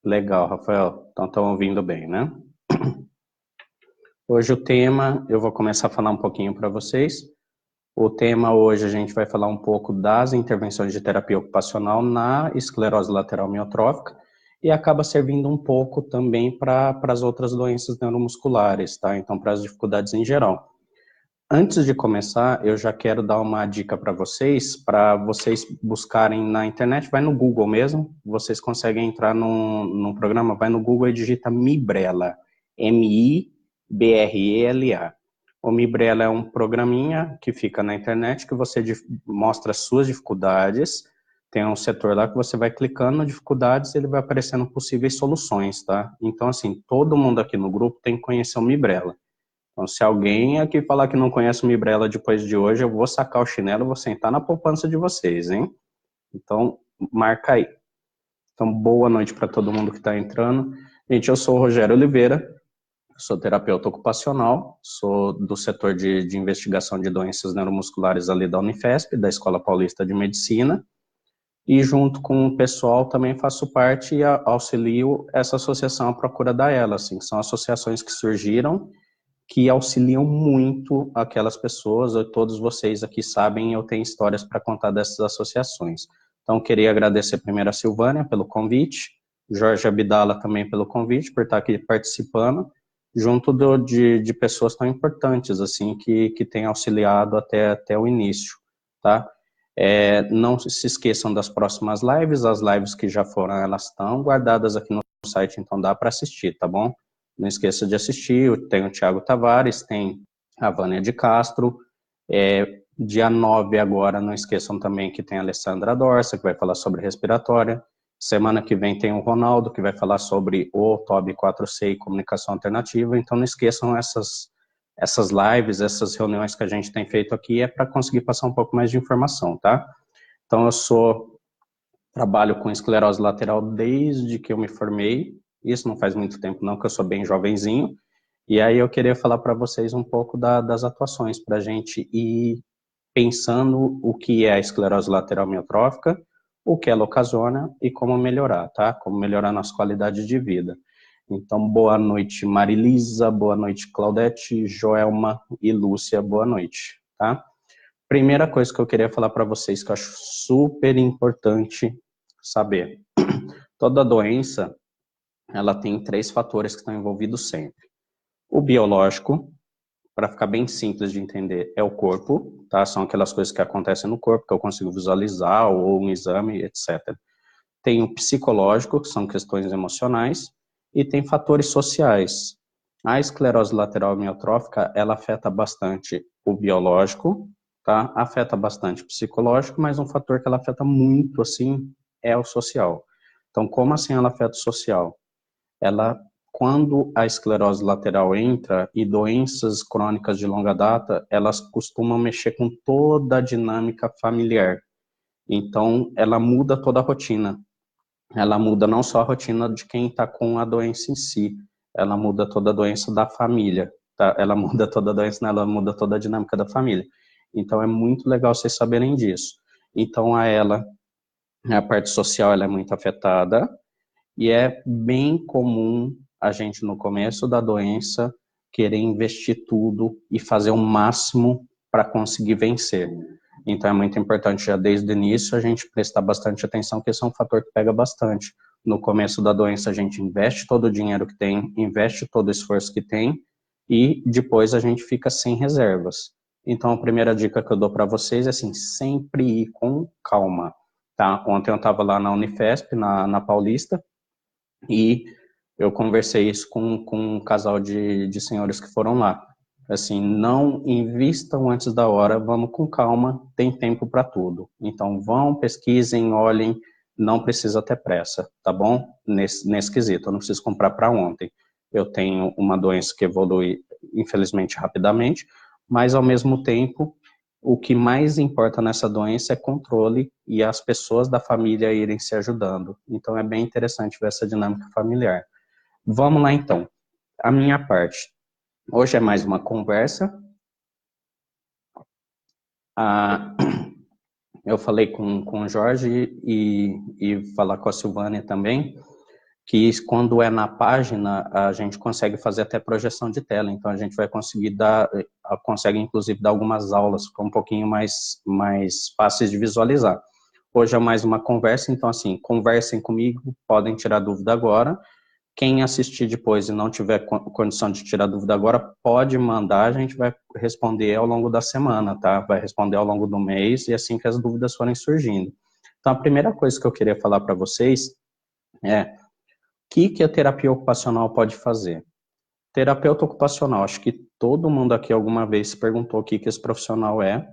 Legal, Rafael. Então, estão ouvindo bem, né? Hoje o tema, eu vou começar a falar um pouquinho para vocês. O tema hoje a gente vai falar um pouco das intervenções de terapia ocupacional na esclerose lateral amiotrófica e acaba servindo um pouco também para as outras doenças neuromusculares, tá? Então, para as dificuldades em geral. Antes de começar, eu já quero dar uma dica para vocês buscarem na internet, vai no Google mesmo, vocês conseguem entrar num programa, vai no Google e digita Mibrela, Mibrela. O Mibrela é um programinha que fica na internet que você mostra as suas dificuldades, tem um setor lá que você vai clicando dificuldades e ele vai aparecendo possíveis soluções, tá? Então, assim, todo mundo aqui no grupo tem que conhecer o Mibrela. Então, se alguém aqui falar que não conhece o Mibrela depois de hoje, eu vou sacar o chinelo e vou sentar na poupança de vocês, hein? Então, marca aí. Então, boa noite para todo mundo que está entrando. Gente, eu sou o Rogério Oliveira, sou terapeuta ocupacional, sou do setor de investigação de doenças neuromusculares ali da Unifesp, da Escola Paulista de Medicina, e junto com o pessoal também faço parte e auxilio essa associação à procura da ela, assim, são associações que surgiram que auxiliam muito aquelas pessoas, todos vocês aqui sabem, eu tenho histórias para contar dessas associações. Então, queria agradecer primeiro a Silvânia pelo convite, Jorge Abdala também pelo convite, por estar aqui participando, junto de pessoas tão importantes, assim, que têm auxiliado até o início, tá? Não se esqueçam das próximas lives, as lives que já foram, elas estão guardadas aqui no site, então dá para assistir, tá bom? Não esqueça de assistir, tem o Thiago Tavares, tem a Vânia de Castro, dia 9 agora, não esqueçam também que tem a Alessandra Dorsa, que vai falar sobre respiratória, semana que vem tem o Ronaldo, que vai falar sobre o TOB 4C e comunicação alternativa, então não esqueçam essas lives, essas reuniões que a gente tem feito aqui, é para conseguir passar um pouco mais de informação, tá? Então trabalho com esclerose lateral desde que eu me formei, isso não faz muito tempo não, que eu sou bem jovenzinho, e aí eu queria falar para vocês um pouco das atuações, para a gente ir pensando o que é a esclerose lateral amiotrófica, o que ela ocasiona e como melhorar, tá? Como melhorar nossa qualidade de vida. Então, boa noite Marilisa, boa noite Claudete, Joelma e Lúcia, boa noite, tá? Primeira coisa que eu queria falar para vocês, que eu acho super importante saber. Toda doença, ela tem três fatores que estão envolvidos sempre. O biológico, para ficar bem simples de entender, é o corpo, tá? São aquelas coisas que acontecem no corpo, que eu consigo visualizar, ou um exame, etc. Tem o psicológico, que são questões emocionais, e tem fatores sociais. A esclerose lateral amiotrófica, ela afeta bastante o biológico, tá? Afeta bastante o psicológico, mas um fator que ela afeta muito, assim, é o social. Então, como assim ela afeta o social? Ela, quando a esclerose lateral entra e doenças crônicas de longa data, elas costumam mexer com toda a dinâmica familiar. Então, ela muda toda a rotina. Ela muda não só a rotina de quem está com a doença em si, ela muda toda a doença da família, tá? Ela muda toda a doença, ela muda toda a dinâmica da família. Então, é muito legal vocês saberem disso. Então, a parte social, ela é muito afetada, e é bem comum a gente, no começo da doença, querer investir tudo e fazer o máximo para conseguir vencer. Então é muito importante já desde o início a gente prestar bastante atenção, porque esse é um fator que pega bastante. No começo da doença a gente investe todo o dinheiro que tem, investe todo o esforço que tem e depois a gente fica sem reservas. Então a primeira dica que eu dou para vocês é assim, sempre ir com calma. Tá? Ontem eu estava lá na Unifesp, na Paulista, e eu conversei isso com um casal de senhores que foram lá. Assim, não invistam antes da hora, vamos com calma, tem tempo para tudo. Então, vão, pesquisem, olhem, não precisa ter pressa, tá bom? Nesse quesito, eu não preciso comprar para ontem. Eu tenho uma doença que evolui, infelizmente, rapidamente, mas, ao mesmo tempo, o que mais importa nessa doença é controle e as pessoas da família irem se ajudando. Então, é bem interessante ver essa dinâmica familiar. Vamos lá, então. A minha parte. Hoje é mais uma conversa. Ah, eu falei com o Jorge e falar com a Silvânia também. que quando é na página, a gente consegue fazer até projeção de tela, então a gente vai consegue inclusive dar algumas aulas um pouquinho mais fáceis de visualizar. Hoje é mais uma conversa, então assim, conversem comigo, podem tirar dúvida agora. Quem assistir depois e não tiver condição de tirar dúvida agora, pode mandar, a gente vai responder ao longo da semana, tá? Vai responder ao longo do mês e assim que as dúvidas forem surgindo. Então, a primeira coisa que eu queria falar para vocês é o que a terapia ocupacional pode fazer. Terapeuta ocupacional, acho que todo mundo aqui alguma vez se perguntou o que esse profissional é,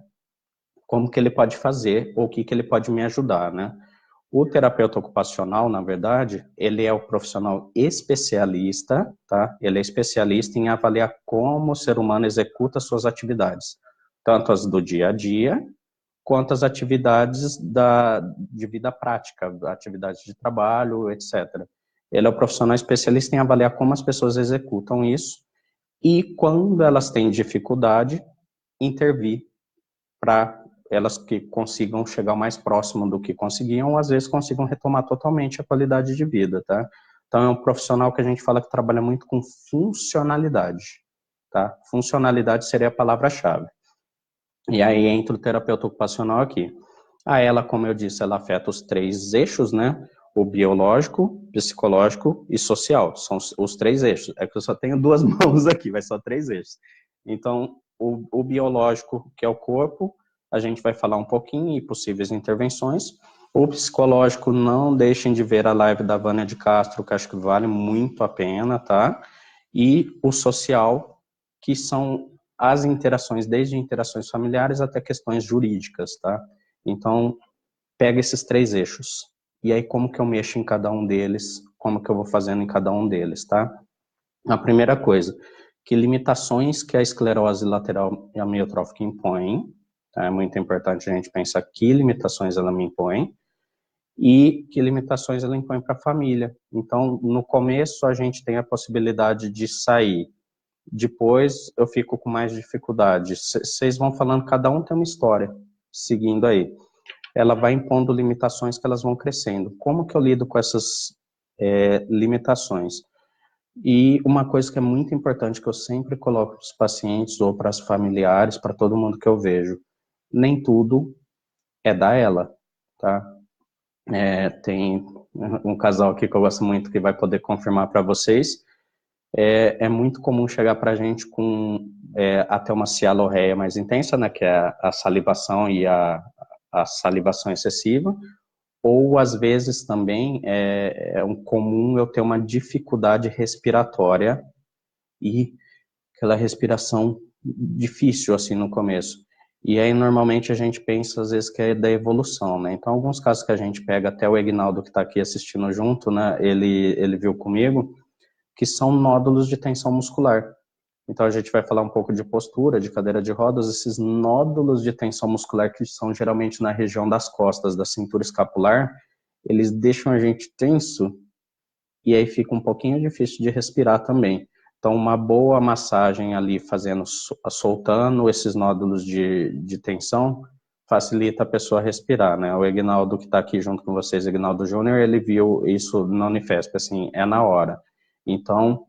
como que ele pode fazer ou o que ele pode me ajudar, né? O terapeuta ocupacional, na verdade, ele é o profissional especialista, tá? Ele é especialista em avaliar como o ser humano executa suas atividades, tanto as do dia a dia, quanto as atividades de vida prática, atividades de trabalho, etc. Ele é o profissional especialista em avaliar como as pessoas executam isso e, quando elas têm dificuldade, intervir para elas que consigam chegar o mais próximo do que conseguiam, ou às vezes consigam retomar totalmente a qualidade de vida, tá? Então é um profissional que a gente fala que trabalha muito com funcionalidade, tá? Funcionalidade seria a palavra-chave. E aí entra o terapeuta ocupacional aqui. Ela, como eu disse, ela afeta os três eixos, né? O biológico, psicológico e social. São os três eixos. É que eu só tenho duas mãos aqui, vai só três eixos. Então, o biológico, que é o corpo, a gente vai falar um pouquinho e possíveis intervenções. O psicológico, não deixem de ver a live da Vânia de Castro, que acho que vale muito a pena, tá? E o social, que são as interações, desde interações familiares até questões jurídicas, tá? Então, pega esses três eixos. E aí, como que eu mexo em cada um deles? Como que eu vou fazendo em cada um deles, tá? A primeira coisa, que limitações que a esclerose lateral amiotrófica impõe, tá? É muito importante a gente pensar que limitações ela me impõe e que limitações ela impõe para a família. Então, no começo, a gente tem a possibilidade de sair. Depois, eu fico com mais dificuldade. Vocês vão falando, cada um tem uma história, seguindo aí. Ela vai impondo limitações que elas vão crescendo. Como que eu lido com essas limitações? E uma coisa que é muito importante, que eu sempre coloco para os pacientes ou para os familiares, para todo mundo que eu vejo, nem tudo é da ela, tá? Tem um casal aqui que eu gosto muito que vai poder confirmar para vocês. É muito comum chegar para a gente com até uma cialorreia mais intensa, né, que é a salivação e a salivação excessiva, ou às vezes também é um comum eu ter uma dificuldade respiratória e aquela respiração difícil assim no começo. E aí normalmente a gente pensa às vezes que é da evolução, né? Então alguns casos que a gente pega, até o Egnaldo que está aqui assistindo junto, né? Ele viu comigo, que são nódulos de tensão muscular. Então a gente vai falar um pouco de postura, de cadeira de rodas, esses nódulos de tensão muscular que são geralmente na região das costas, da cintura escapular, eles deixam a gente tenso e aí fica um pouquinho difícil de respirar também. Então uma boa massagem ali fazendo, soltando esses nódulos de tensão, facilita a pessoa respirar, né? O Egnaldo que está aqui junto com vocês, Egnaldo Júnior, ele viu isso na Unifesp, assim, é na hora. Então,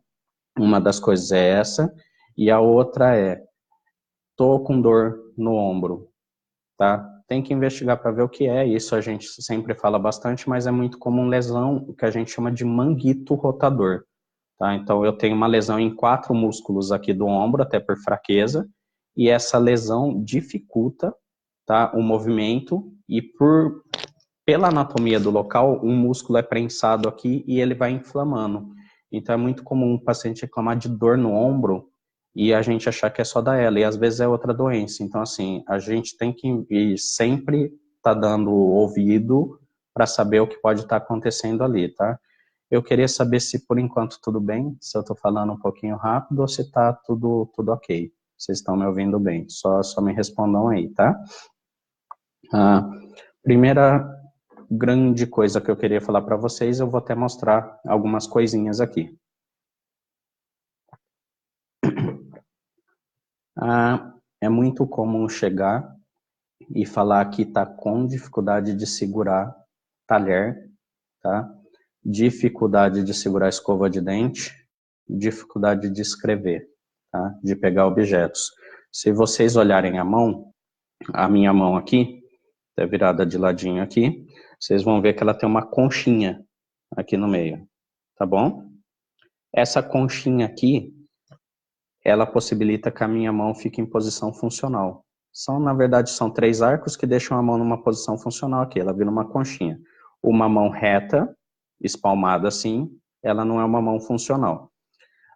uma das coisas é essa, e a outra é, tô com dor no ombro, tá? Tem que investigar para ver o que é, isso a gente sempre fala bastante, mas é muito comum lesão que a gente chama de manguito rotador, tá? Então eu tenho uma lesão em 4 músculos aqui do ombro, até por fraqueza, e essa lesão dificulta, tá, o movimento, e pela anatomia do local, um músculo é prensado aqui e ele vai inflamando. Então é muito comum o paciente reclamar de dor no ombro e a gente achar que é só da ela, e às vezes é outra doença. Então, assim, a gente tem que sempre tá dando ouvido para saber o que pode estar acontecendo ali, tá? Eu queria saber se por enquanto tudo bem, se eu tô falando um pouquinho rápido ou se tá tudo ok. Vocês estão me ouvindo bem, só me respondam aí, tá? A primeira grande coisa que eu queria falar para vocês, eu vou até mostrar algumas coisinhas aqui. É muito comum chegar e falar que está com dificuldade de segurar talher, tá? dificuldade de segurar a escova de dente, dificuldade de escrever, tá? De pegar objetos. Se vocês olharem a minha mão aqui, tá virada de ladinho aqui, vocês vão ver que ela tem uma conchinha aqui no meio, tá bom? Essa conchinha aqui, ela possibilita que a minha mão fique em posição funcional. Na verdade, são 3 arcos que deixam a mão numa posição funcional aqui, ela vira uma conchinha. Uma mão reta, espalmada assim, ela não é uma mão funcional.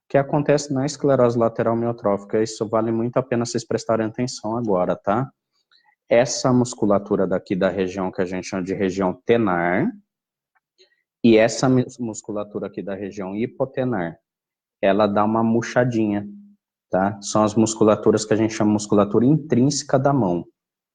O que acontece na esclerose lateral amiotrófica, isso vale muito a pena vocês prestarem atenção agora, tá? Essa musculatura daqui da região que a gente chama de região tenar, e essa musculatura aqui da região hipotenar, ela dá uma murchadinha, tá? São as musculaturas que a gente chama de musculatura intrínseca da mão,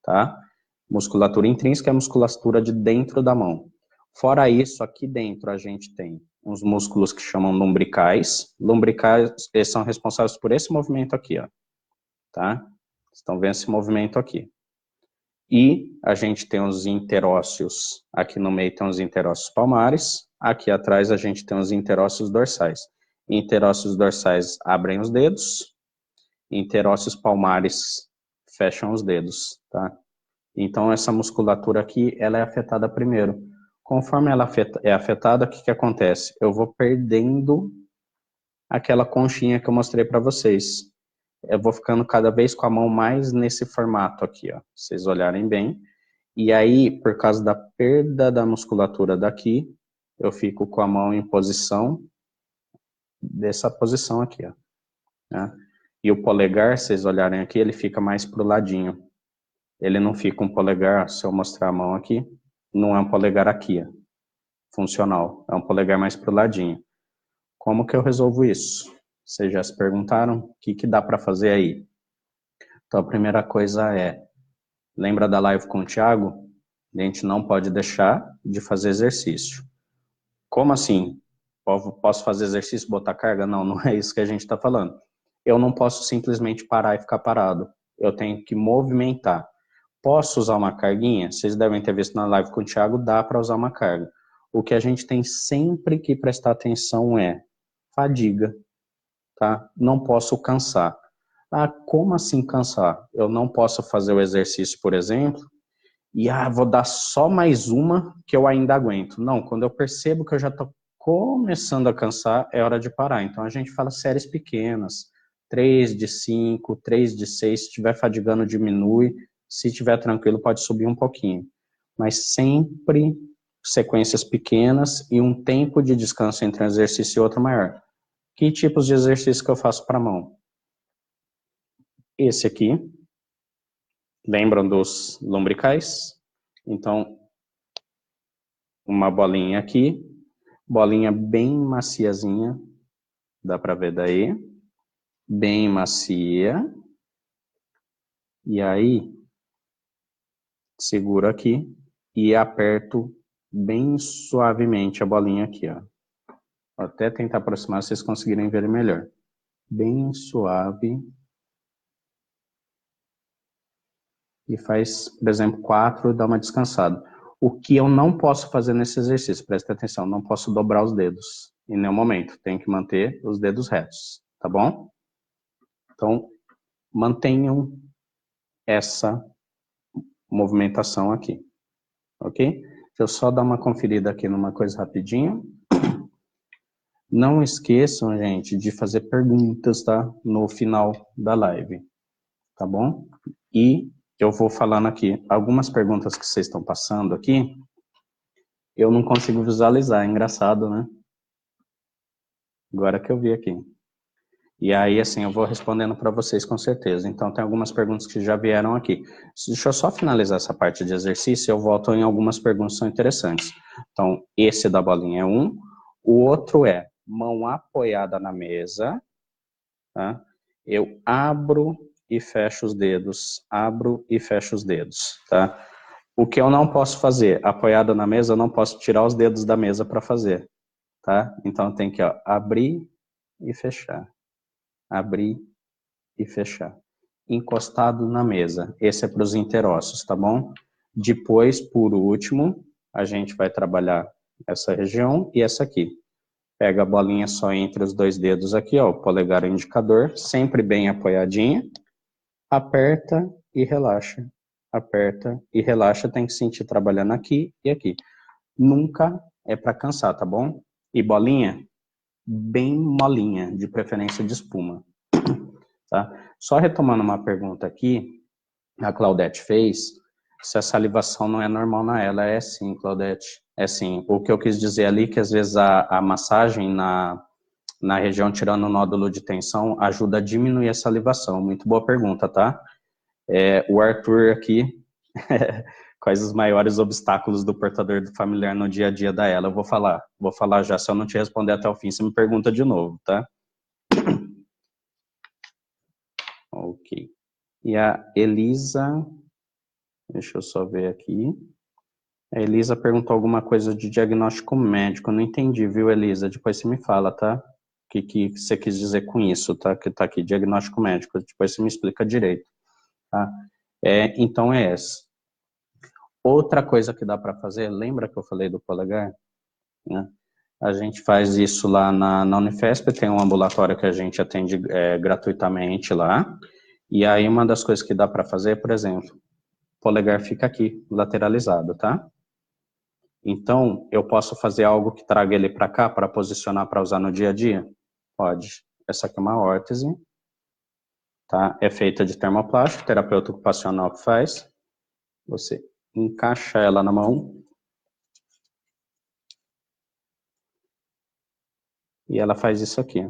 tá? Musculatura intrínseca é a musculatura de dentro da mão. Fora isso, aqui dentro a gente tem uns músculos que chamam lumbricais. Lumbricais, eles são responsáveis por esse movimento aqui, ó, tá? Estão vendo esse movimento aqui. E a gente tem os interósseos, aqui no meio tem os interósseos palmares, aqui atrás a gente tem os interósseos dorsais. Interósseos dorsais abrem os dedos, interósseos palmares fecham os dedos, tá? Então essa musculatura aqui, ela é afetada primeiro. Conforme ela é afetada, o que que acontece? Eu vou perdendo aquela conchinha que eu mostrei para vocês. Eu vou ficando cada vez com a mão mais nesse formato aqui, ó. Se vocês olharem bem. E aí, por causa da perda da musculatura daqui, eu fico com a mão em posição, dessa posição aqui, ó. Né? E o polegar, se vocês olharem aqui, ele fica mais pro ladinho. Ele não fica um polegar, se eu mostrar a mão aqui, não é um polegar aqui, ó, funcional. É um polegar mais pro ladinho. Como que eu resolvo isso? Vocês já se perguntaram o que dá para fazer aí? Então, a primeira coisa é, lembra da live com o Thiago? A gente não pode deixar de fazer exercício. Como assim? Posso fazer exercício e botar carga? Não, não é isso que a gente está falando. Eu não posso simplesmente parar e ficar parado. Eu tenho que movimentar. Posso usar uma carguinha? Vocês devem ter visto na live com o Thiago, dá para usar uma carga. O que a gente tem sempre que prestar atenção é fadiga. Tá? Não posso cansar. Ah, como assim cansar? Eu não posso fazer o exercício, por exemplo, e vou dar só mais uma que eu ainda aguento. Não, quando eu percebo que eu já estou começando a cansar, é hora de parar. Então a gente fala séries pequenas, 3 de 5, 3 de 6, se estiver fadigando diminui, se estiver tranquilo pode subir um pouquinho. Mas sempre sequências pequenas e um tempo de descanso entre um exercício e outro maior. Que tipos de exercício que eu faço para a mão? Esse aqui, lembram dos lombricais? Então, uma bolinha aqui, bolinha bem maciazinha, dá para ver daí, bem macia, e aí, seguro aqui e aperto bem suavemente a bolinha aqui, ó. Vou até tentar aproximar, se vocês conseguirem ver melhor. Bem suave. E faz, por exemplo, 4 e dá uma descansada. O que eu não posso fazer nesse exercício, presta atenção, não posso dobrar os dedos em nenhum momento. Tenho que manter os dedos retos, tá bom? Então, mantenham essa movimentação aqui, ok? Deixa eu só dar uma conferida aqui numa coisa rapidinho. Não esqueçam, gente, de fazer perguntas, tá? No final da live, tá bom? E eu vou falando aqui, algumas perguntas que vocês estão passando aqui, eu não consigo visualizar, é engraçado, né? Agora que eu vi aqui. E aí, assim, eu vou respondendo para vocês com certeza. Então, tem algumas perguntas que já vieram aqui. Deixa eu só finalizar essa parte de exercício e eu volto em algumas perguntas que são interessantes. Então, esse da bolinha é um. O outro é mão apoiada na mesa. Tá? Eu abro e fecho os dedos. Abro e fecho os dedos. Tá? O que eu não posso fazer, apoiada na mesa, eu não posso tirar os dedos da mesa para fazer. Tá? Então, tem que abrir e fechar. Abrir e fechar. Encostado na mesa. Esse é para os interósseos, tá bom? Depois, por último, a gente vai trabalhar essa região e essa aqui. Pega a bolinha só entre os dois dedos aqui, ó, o polegar e o indicador, sempre bem apoiadinha, aperta e relaxa. Aperta e relaxa, tem que sentir trabalhando aqui e aqui. Nunca é para cansar, tá bom? E bolinha, bem molinha, de preferência de espuma. Tá? Só retomando uma pergunta aqui, a Claudete fez, se a salivação não é normal na ela. É sim, Claudete, é sim. O que eu quis dizer ali, que às vezes a massagem na região tirando o nódulo de tensão ajuda a diminuir a salivação. Muito boa pergunta, tá? O Arthur aqui, quais os maiores obstáculos do portador do familiar no dia a dia da ela? Eu vou falar já, se eu não te responder até o fim, você me pergunta de novo, tá? Ok. E a Elisa, deixa eu só ver aqui. A Elisa perguntou alguma coisa de diagnóstico médico. Eu não entendi, viu, Elisa? Depois você me fala, tá? O que você quis dizer com isso, tá? Que tá aqui, diagnóstico médico. Depois você me explica direito, tá? Então é essa. Outra coisa que dá para fazer, lembra que eu falei do polegar? Né? A gente faz isso lá na Unifesp, tem um ambulatório que a gente atende gratuitamente lá. E aí uma das coisas que dá para fazer, por exemplo, o polegar fica aqui, lateralizado, tá? Então, eu posso fazer algo que traga ele para cá, para posicionar, para usar no dia a dia? Pode. Essa aqui é uma órtese, tá? É feita de termoplástico, terapeuta ocupacional que faz. Você encaixa ela na mão e ela faz isso aqui.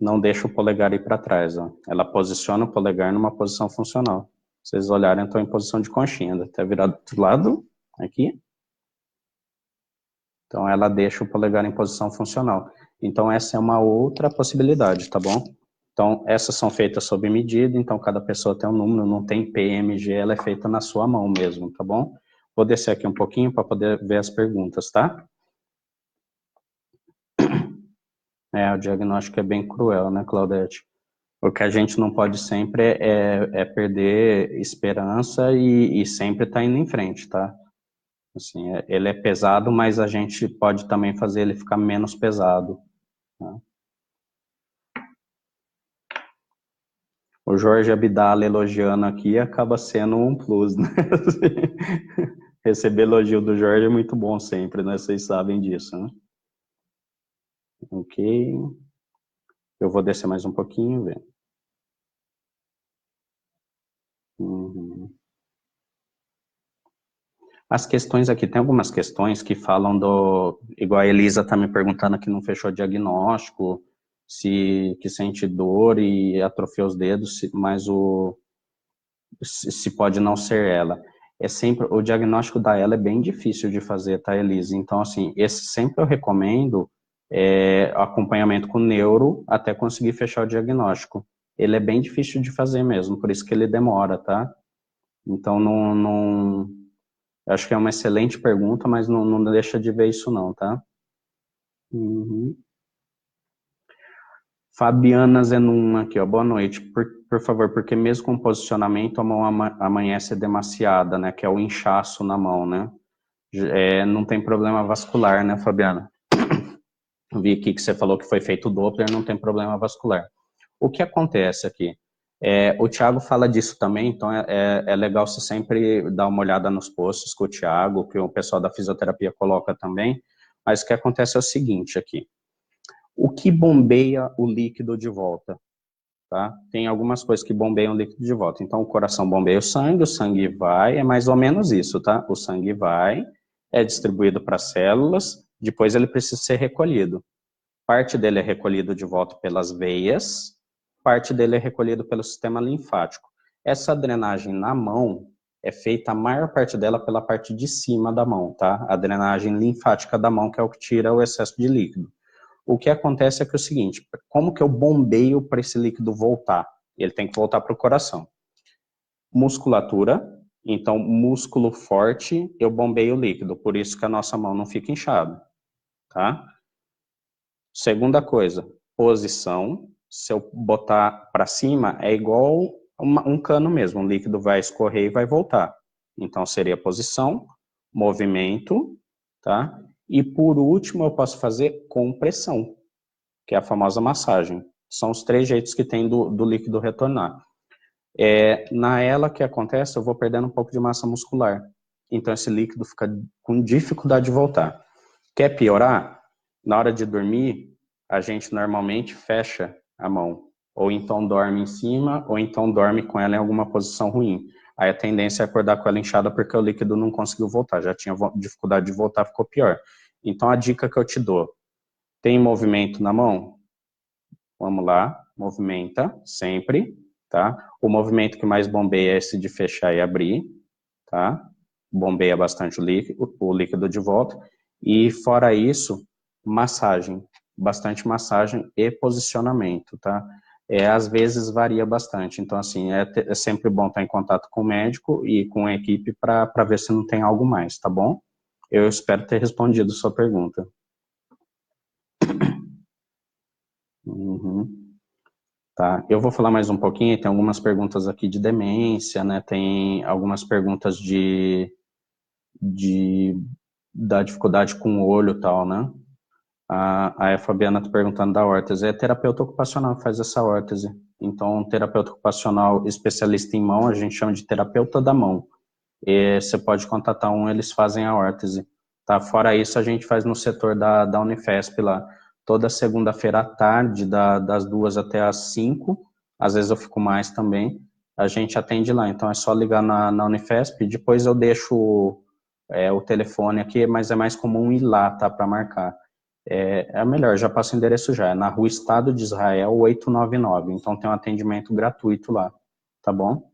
Não deixa o polegar ir para trás, ó. Ela posiciona o polegar numa posição funcional. Se vocês olharem, eu estou em posição de conchinha, até virado do lado, aqui. Então, ela deixa o polegar em posição funcional. Então, essa é uma outra possibilidade, tá bom? Então, essas são feitas sob medida, então cada pessoa tem um número, não tem PMG, ela é feita na sua mão mesmo, tá bom? Vou descer aqui um pouquinho para poder ver as perguntas, tá? O diagnóstico é bem cruel, né, Claudete? O que a gente não pode sempre é perder esperança e sempre estar indo em frente, tá? Assim, ele é pesado, mas a gente pode também fazer ele ficar menos pesado. Tá? O Jorge Abdala elogiando aqui acaba sendo um plus, né? Receber elogio do Jorge é muito bom sempre, né? Vocês sabem disso, né? Ok. Eu vou descer mais um pouquinho, ver. Uhum. As questões aqui, tem algumas questões que falam do... Igual a Elisa tá me perguntando que não fechou diagnóstico, que sente dor e atrofia os dedos, mas se pode não ser ela. É sempre, o diagnóstico da ela é bem difícil de fazer, tá, Elise? Então, assim, esse sempre eu recomendo acompanhamento com neuro até conseguir fechar o diagnóstico. Ele é bem difícil de fazer mesmo, por isso que ele demora, tá? Então, eu acho que é uma excelente pergunta, mas não deixa de ver isso não, tá? Uhum. Fabiana Zenum aqui, ó, boa noite. Por favor, porque mesmo com posicionamento a mão amanhece demasiada, né? Que é o inchaço na mão, né? Não tem problema vascular, né, Fabiana? Vi aqui que você falou que foi feito o Doppler, não tem problema vascular. O que acontece aqui? O Thiago fala disso também, então é legal você sempre dar uma olhada nos posts com o Thiago, que o pessoal da fisioterapia coloca também, mas o que acontece é o seguinte aqui. O que bombeia o líquido de volta? Tá? Tem algumas coisas que bombeiam o líquido de volta. Então, o coração bombeia o sangue vai, é mais ou menos isso, tá? O sangue vai, é distribuído para as células, depois ele precisa ser recolhido. Parte dele é recolhido de volta pelas veias, parte dele é recolhido pelo sistema linfático. Essa drenagem na mão é feita, a maior parte dela, pela parte de cima da mão, tá? A drenagem linfática da mão, que é o que tira o excesso de líquido. O que acontece é que é o seguinte, como que eu bombeio para esse líquido voltar? Ele tem que voltar para o coração. Musculatura, então músculo forte, eu bombeio o líquido, por isso que a nossa mão não fica inchada, tá? Segunda coisa, posição, se eu botar para cima, é igual um cano mesmo, o líquido vai escorrer e vai voltar. Então seria posição, movimento, tá? E por último eu posso fazer compressão, que é a famosa massagem. São os 3 jeitos que tem do líquido retornar. Na ela que acontece, eu vou perdendo um pouco de massa muscular. Então esse líquido fica com dificuldade de voltar. Quer piorar? Na hora de dormir, a gente normalmente fecha a mão. Ou então dorme em cima, ou então dorme com ela em alguma posição ruim. Aí a tendência é acordar com ela inchada porque o líquido não conseguiu voltar. Já tinha dificuldade de voltar, ficou pior. Então a dica que eu te dou, tem movimento na mão? Vamos lá, movimenta sempre, tá? O movimento que mais bombeia é esse de fechar e abrir, tá? Bombeia bastante o líquido de volta. E fora isso, massagem, bastante massagem e posicionamento, tá? Às vezes varia bastante, então assim, é sempre bom estar em contato com o médico e com a equipe para ver se não tem algo mais, tá bom? Eu espero ter respondido sua pergunta. Uhum. Tá, eu vou falar mais um pouquinho, tem algumas perguntas aqui de demência, né, tem algumas perguntas de da dificuldade com o olho e tal, né. A Fabiana está perguntando da órtese, é terapeuta ocupacional que faz essa órtese, então terapeuta ocupacional especialista em mão, a gente chama de terapeuta da mão, e você pode contatar eles fazem a órtese, tá, fora isso a gente faz no setor da Unifesp lá, toda segunda-feira à tarde, das 2 até as 5, às vezes eu fico mais também, a gente atende lá, então é só ligar na Unifesp, depois eu deixo o telefone aqui, mas é mais comum ir lá, tá, para marcar. É melhor, já passo o endereço já, é na Rua Estado de Israel 899, então tem um atendimento gratuito lá, tá bom?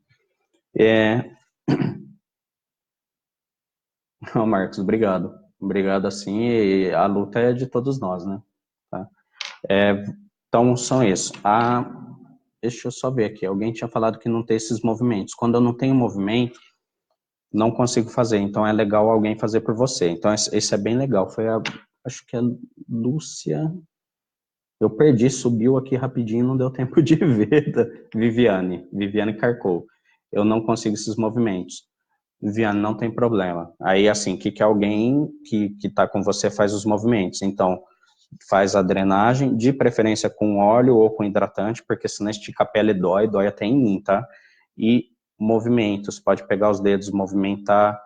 Não, Marcos, obrigado. Obrigado, assim, e a luta é de todos nós, né? Tá? Então, são isso. Deixa eu só ver aqui, alguém tinha falado que não tem esses movimentos. Quando eu não tenho movimento, não consigo fazer, então é legal alguém fazer por você. Então, esse é bem legal. Acho que a Lúcia, eu perdi, subiu aqui rapidinho, não deu tempo de ver, Viviane Carcou. Eu não consigo esses movimentos. Viviane, não tem problema. Aí, assim, que alguém que tá com você faz os movimentos. Então, faz a drenagem, de preferência com óleo ou com hidratante, porque senão estica a pele dói até em mim, tá? E movimentos, pode pegar os dedos, movimentar,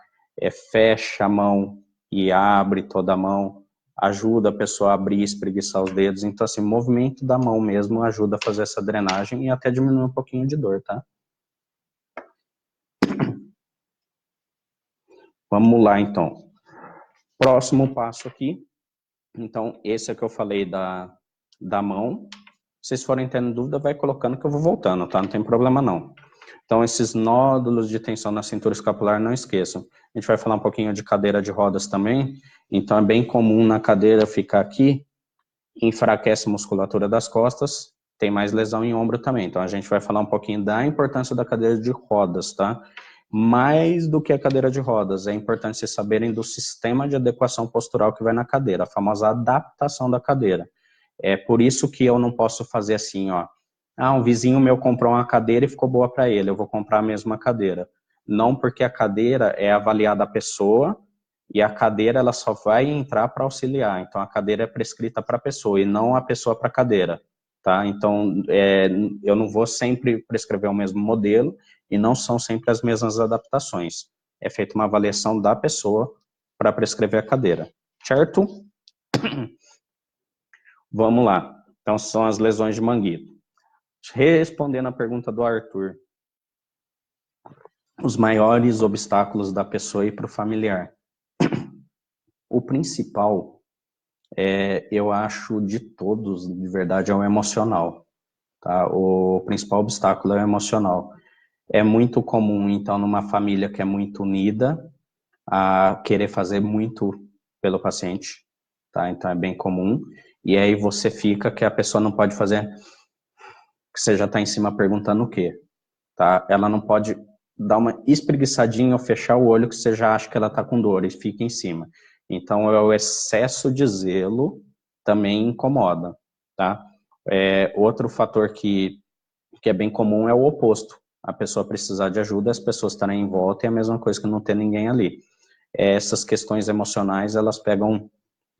fecha a mão e abre toda a mão, ajuda a pessoa a abrir e espreguiçar os dedos. Então, assim, movimento da mão mesmo ajuda a fazer essa drenagem e até diminuir um pouquinho de dor, tá? Vamos lá, então. Próximo passo aqui. Então, esse é que eu falei da mão. Se vocês forem tendo dúvida, vai colocando que eu vou voltando, tá? Não tem problema, não. Então, esses nódulos de tensão na cintura escapular, não esqueçam. A gente vai falar um pouquinho de cadeira de rodas também. Então, é bem comum na cadeira ficar aqui, enfraquece a musculatura das costas, tem mais lesão em ombro também. Então, a gente vai falar um pouquinho da importância da cadeira de rodas, tá? Mais do que a cadeira de rodas, é importante vocês saberem do sistema de adequação postural que vai na cadeira, a famosa adaptação da cadeira. É por isso que eu não posso fazer assim, ó. Um vizinho meu comprou uma cadeira e ficou boa para ele, eu vou comprar a mesma cadeira. Não, porque a cadeira é avaliada a pessoa e a cadeira ela só vai entrar para auxiliar. Então a cadeira é prescrita para a pessoa e não a pessoa para a cadeira, tá? Então eu não vou sempre prescrever o mesmo modelo e não são sempre as mesmas adaptações. É feita uma avaliação da pessoa para prescrever a cadeira, certo? Vamos lá. Então, são as lesões de manguito. Respondendo a pergunta do Arthur, os maiores obstáculos da pessoa e para o familiar. O principal, eu acho, de todos, de verdade, é o emocional. Tá? O principal obstáculo é o emocional. É muito comum, então, numa família que é muito unida, a querer fazer muito pelo paciente. Tá? Então, é bem comum. E aí você fica que a pessoa não pode fazer, que você já está em cima perguntando o quê? Tá? Ela não pode dar uma espreguiçadinha ou fechar o olho que você já acha que ela está com dor e fica em cima. Então, o excesso de zelo também incomoda, tá? Outro fator que é bem comum é o oposto. A pessoa precisar de ajuda, as pessoas estarem em volta e é a mesma coisa que não ter ninguém ali. essas questões emocionais, elas pegam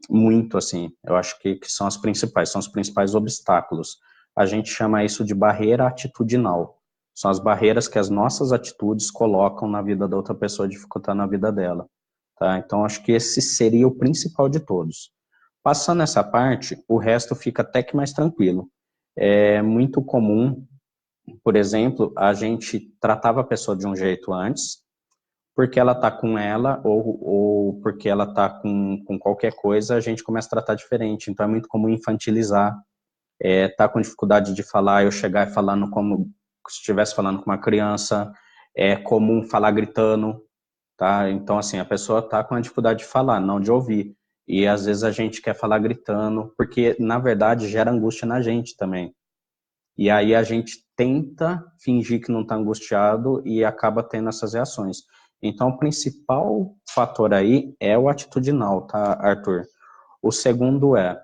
muito, assim, eu acho que são os principais obstáculos. A gente chama isso de barreira atitudinal. São as barreiras que as nossas atitudes colocam na vida da outra pessoa, dificultando a vida dela. Tá? Então, acho que esse seria o principal de todos. Passando essa parte, o resto fica até que mais tranquilo. É muito comum, por exemplo, a gente tratava a pessoa de um jeito antes, porque ela tá com ela, ou porque ela tá com qualquer coisa, a gente começa a tratar diferente. Então, é muito comum infantilizar, tá com dificuldade de falar, eu chegar e falando como se estivesse falando com uma criança, é comum falar gritando, tá? Então, assim, a pessoa tá com a dificuldade de falar, não de ouvir. E às vezes a gente quer falar gritando, porque na verdade gera angústia na gente também. E aí a gente tenta fingir que não está angustiado e acaba tendo essas reações. Então, o principal fator aí é o atitudinal, tá, Arthur? O segundo é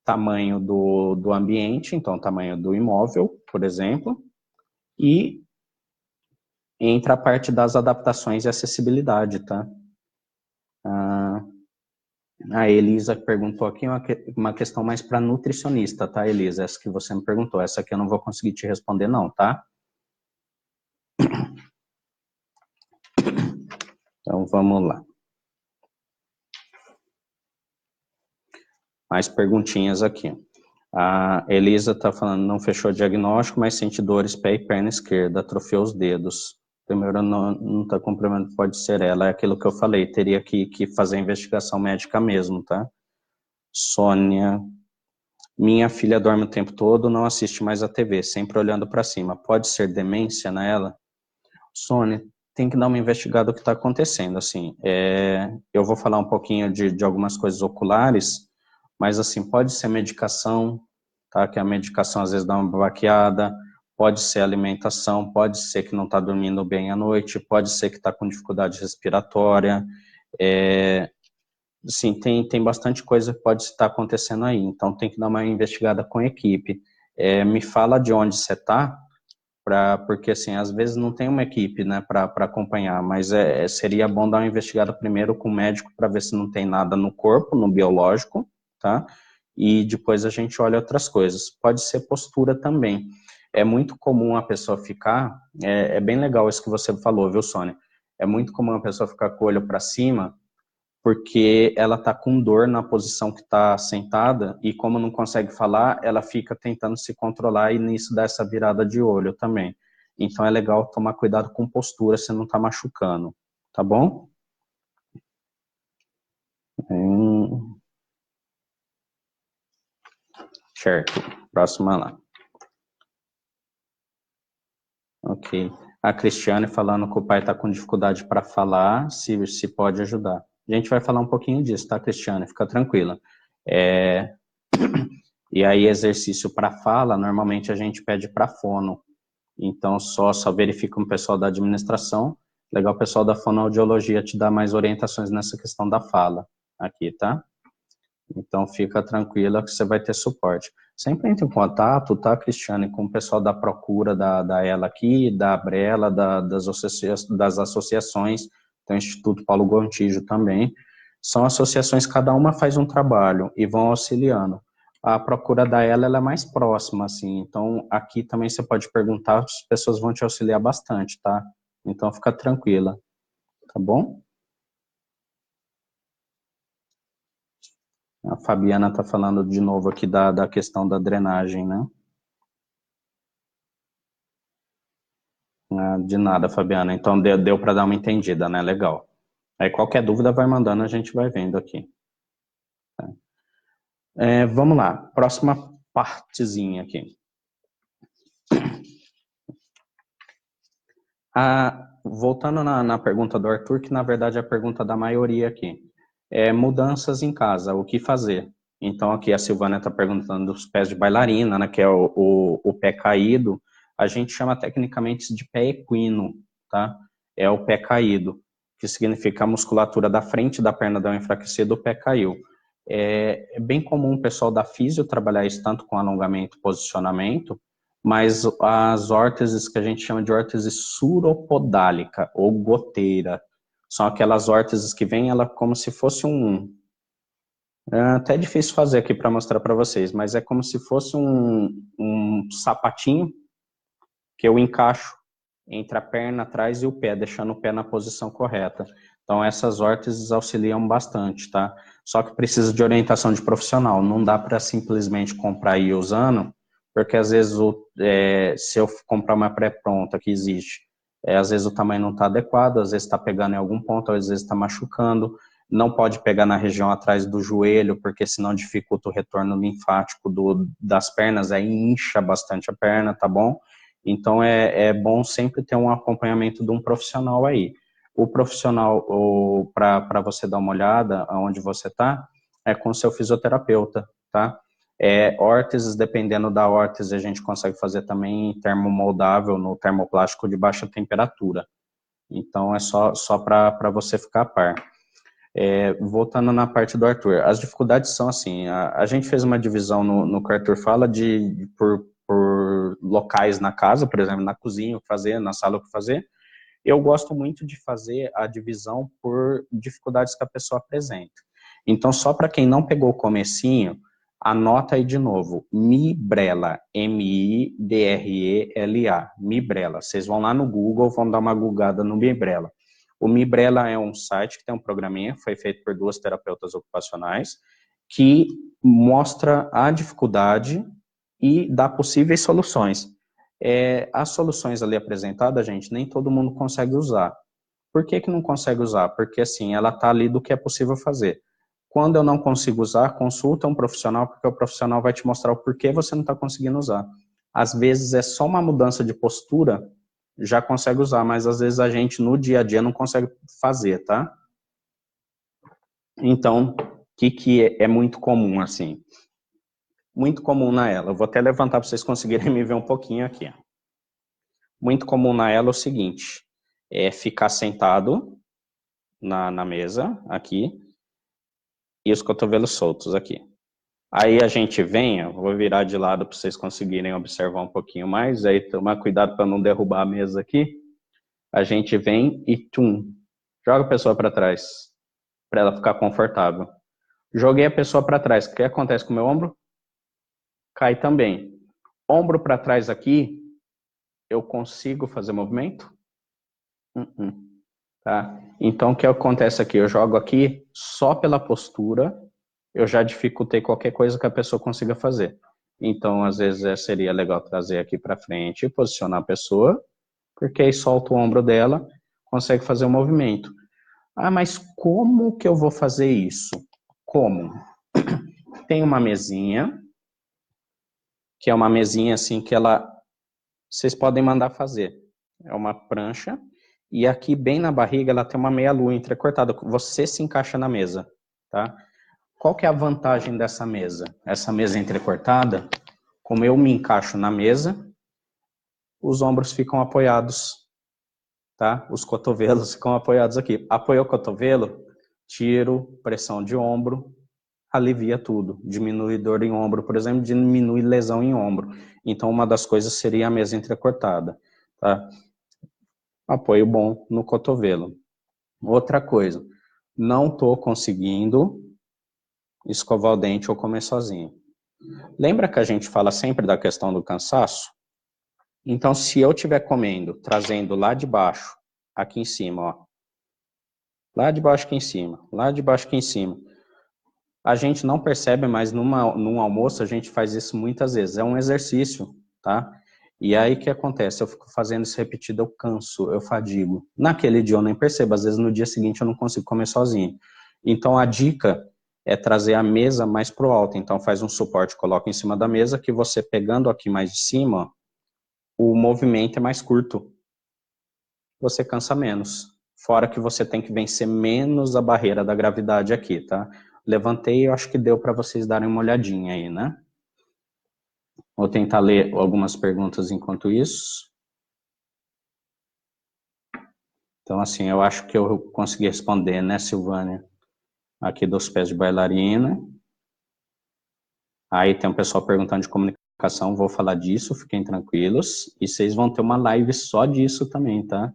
tamanho do ambiente, então tamanho do imóvel, por exemplo, e entra a parte das adaptações e acessibilidade, tá? A Elisa perguntou aqui uma questão mais para nutricionista, tá, Elisa? Essa que você me perguntou. Essa aqui eu não vou conseguir te responder, não, tá? Então, vamos lá. Mais perguntinhas aqui. A Elisa está falando, não fechou o diagnóstico, mas sente dores pé e perna esquerda, atrofiou os dedos. Primeiro, não está complementando, pode ser ela, é aquilo que eu falei, teria que fazer a investigação médica mesmo, tá? Sônia, minha filha dorme o tempo todo, não assiste mais a TV, sempre olhando para cima. Pode ser demência nela? Sônia, tem que dar uma investigada o que está acontecendo, assim. Eu vou falar um pouquinho de algumas coisas oculares, mas, assim, pode ser medicação, tá? Que a medicação às vezes dá uma baqueada, pode ser alimentação, pode ser que não está dormindo bem à noite, pode ser que está com dificuldade respiratória, sim, tem bastante coisa que pode estar acontecendo aí, então tem que dar uma investigada com a equipe. Me fala de onde você está, porque assim, às vezes não tem uma equipe, né, para acompanhar, mas seria bom dar uma investigada primeiro com o médico para ver se não tem nada no corpo, no biológico, tá? E depois a gente olha outras coisas. Pode ser postura também. É muito comum a pessoa ficar, é bem legal isso que você falou, viu, Sônia? É muito comum a pessoa ficar com o olho para cima, porque ela está com dor na posição que está sentada e como não consegue falar, ela fica tentando se controlar e nisso dá essa virada de olho também. Então é legal tomar cuidado com postura, se não está machucando, tá bom? Certo, próxima lá. Ok. A Cristiane falando que o pai está com dificuldade para falar, se pode ajudar. A gente vai falar um pouquinho disso, tá, Cristiane? Fica tranquila. E aí, exercício para fala, normalmente a gente pede para fono. Então, só verifica com o pessoal da administração. Legal, o pessoal da fonoaudiologia te dá mais orientações nessa questão da fala aqui, tá? Então, fica tranquila que você vai ter suporte. Sempre entre em contato, tá, Cristiane, com o pessoal da Procura, da ela aqui, da Abrela, das associações, tem o Instituto Paulo Gontijo também. São associações, cada uma faz um trabalho e vão auxiliando. A Procura da ela é mais próxima, assim, então aqui também você pode perguntar, as pessoas vão te auxiliar bastante, tá? Então, fica tranquila, tá bom? A Fabiana está falando de novo aqui da questão da drenagem, né? Ah, de nada, Fabiana. Então deu para dar uma entendida, né? Legal. Aí qualquer dúvida vai mandando, a gente vai vendo aqui. Vamos lá, próxima partezinha aqui. Voltando na pergunta do Arthur, que na verdade é a pergunta da maioria aqui. Mudanças em casa, o que fazer? Então aqui a Silvana está perguntando dos pés de bailarina, né, que é o pé caído. A gente chama tecnicamente de pé equino, tá? É o pé caído, que significa a musculatura da frente da perna deu enfraquecida, o pé caiu. É bem comum o pessoal da físio trabalhar isso tanto com alongamento e posicionamento, mas as órteses que a gente chama de órtese suropodálica ou goteira São aquelas órteses que vêm, ela como se fosse um... É até difícil fazer aqui para mostrar para vocês, mas é como se fosse um sapatinho que eu encaixo entre a perna atrás e o pé, deixando o pé na posição correta. Então, essas órteses auxiliam bastante, tá? Só que precisa de orientação de profissional, não dá para simplesmente comprar e ir usando, porque às vezes, se eu comprar uma pré-pronta que existe, às vezes o tamanho não está adequado, às vezes está pegando em algum ponto, às vezes está machucando, não pode pegar na região atrás do joelho, porque senão dificulta o retorno linfático das pernas, aí incha bastante a perna, tá bom? Então, é bom sempre ter um acompanhamento de um profissional aí. O profissional, para você dar uma olhada aonde você está, é com o seu fisioterapeuta, tá? Órteses, dependendo da órtese, a gente consegue fazer também termomoldável no termoplástico de baixa temperatura. Então, é só para você ficar a par. Voltando na parte do Arthur, as dificuldades são assim, a gente fez uma divisão no que o Arthur fala por locais na casa, por exemplo, na cozinha o que fazer, na sala o que fazer. Eu gosto muito de fazer a divisão por dificuldades que a pessoa apresenta. Então, só para quem não pegou o comecinho, anota aí de novo, Mibrela, M-I-B-R-E-L-A, Mibrela. Vocês vão lá no Google, vão dar uma googada no Mibrela. O Mibrela é um site que tem um programinha, foi feito por 2 terapeutas ocupacionais, que mostra a dificuldade e dá possíveis soluções. As soluções ali apresentadas, gente, nem todo mundo consegue usar. Por que não consegue usar? Porque, assim, ela está ali do que é possível fazer. Quando eu não consigo usar, consulta um profissional, porque o profissional vai te mostrar o porquê você não está conseguindo usar. Às vezes é só uma mudança de postura, já consegue usar, mas às vezes a gente no dia a dia não consegue fazer, tá? Então, o que é muito comum, assim? Muito comum na ela. Eu vou até levantar para vocês conseguirem me ver um pouquinho aqui. Muito comum na ela é o seguinte, ficar sentado na mesa, aqui, e os cotovelos soltos aqui. Aí a gente vem, eu vou virar de lado para vocês conseguirem observar um pouquinho mais, aí tomar cuidado para não derrubar a mesa aqui. A gente vem e joga a pessoa para trás, para ela ficar confortável. Joguei a pessoa para trás, o que acontece com o meu ombro? Cai também. Ombro para trás aqui, eu consigo fazer movimento? Tá? Então, o que acontece aqui? Eu jogo aqui só pela postura, eu já dificultei qualquer coisa que a pessoa consiga fazer. Então, às vezes, seria legal trazer aqui para frente e posicionar a pessoa, porque aí solta o ombro dela, consegue fazer o movimento. Ah, mas como que eu vou fazer isso? Como? Tem uma mesinha, que é uma mesinha assim que vocês podem mandar fazer. É uma prancha, e aqui bem na barriga ela tem uma meia-lua entrecortada. Você se encaixa na mesa, tá? Qual que é a vantagem dessa mesa? Essa mesa entrecortada, como eu me encaixo na mesa, os ombros ficam apoiados, tá? Os cotovelos ficam apoiados aqui. Apoiou o cotovelo, tiro, pressão de ombro, alivia tudo. Diminui dor em ombro, por exemplo, diminui lesão em ombro. Então, uma das coisas seria a mesa entrecortada, tá? Apoio bom no cotovelo. Outra coisa, não estou conseguindo escovar o dente ou comer sozinho. Lembra que a gente fala sempre da questão do cansaço? Então, se eu estiver comendo, trazendo lá de baixo, aqui em cima, ó. Lá de baixo aqui em cima, lá de baixo aqui em cima. A gente não percebe, mas num almoço a gente faz isso muitas vezes. É um exercício, tá? E aí o que acontece? Eu fico fazendo isso repetido, eu canso, eu fadigo. Naquele dia eu nem percebo, às vezes no dia seguinte eu não consigo comer sozinho. Então a dica é trazer a mesa mais pro alto. Então faz um suporte, coloca em cima da mesa, que você pegando aqui mais de cima, o movimento é mais curto. Você cansa menos. Fora que você tem que vencer menos a barreira da gravidade aqui, tá? Levantei, eu acho que deu para vocês darem uma olhadinha aí, né? Vou tentar ler algumas perguntas enquanto isso. Então, assim, eu acho que eu consegui responder, né, Silvânia? Aqui dos pés de bailarina. Aí tem um pessoal perguntando de comunicação, vou falar disso, fiquem tranquilos. E vocês vão ter uma live só disso também, tá?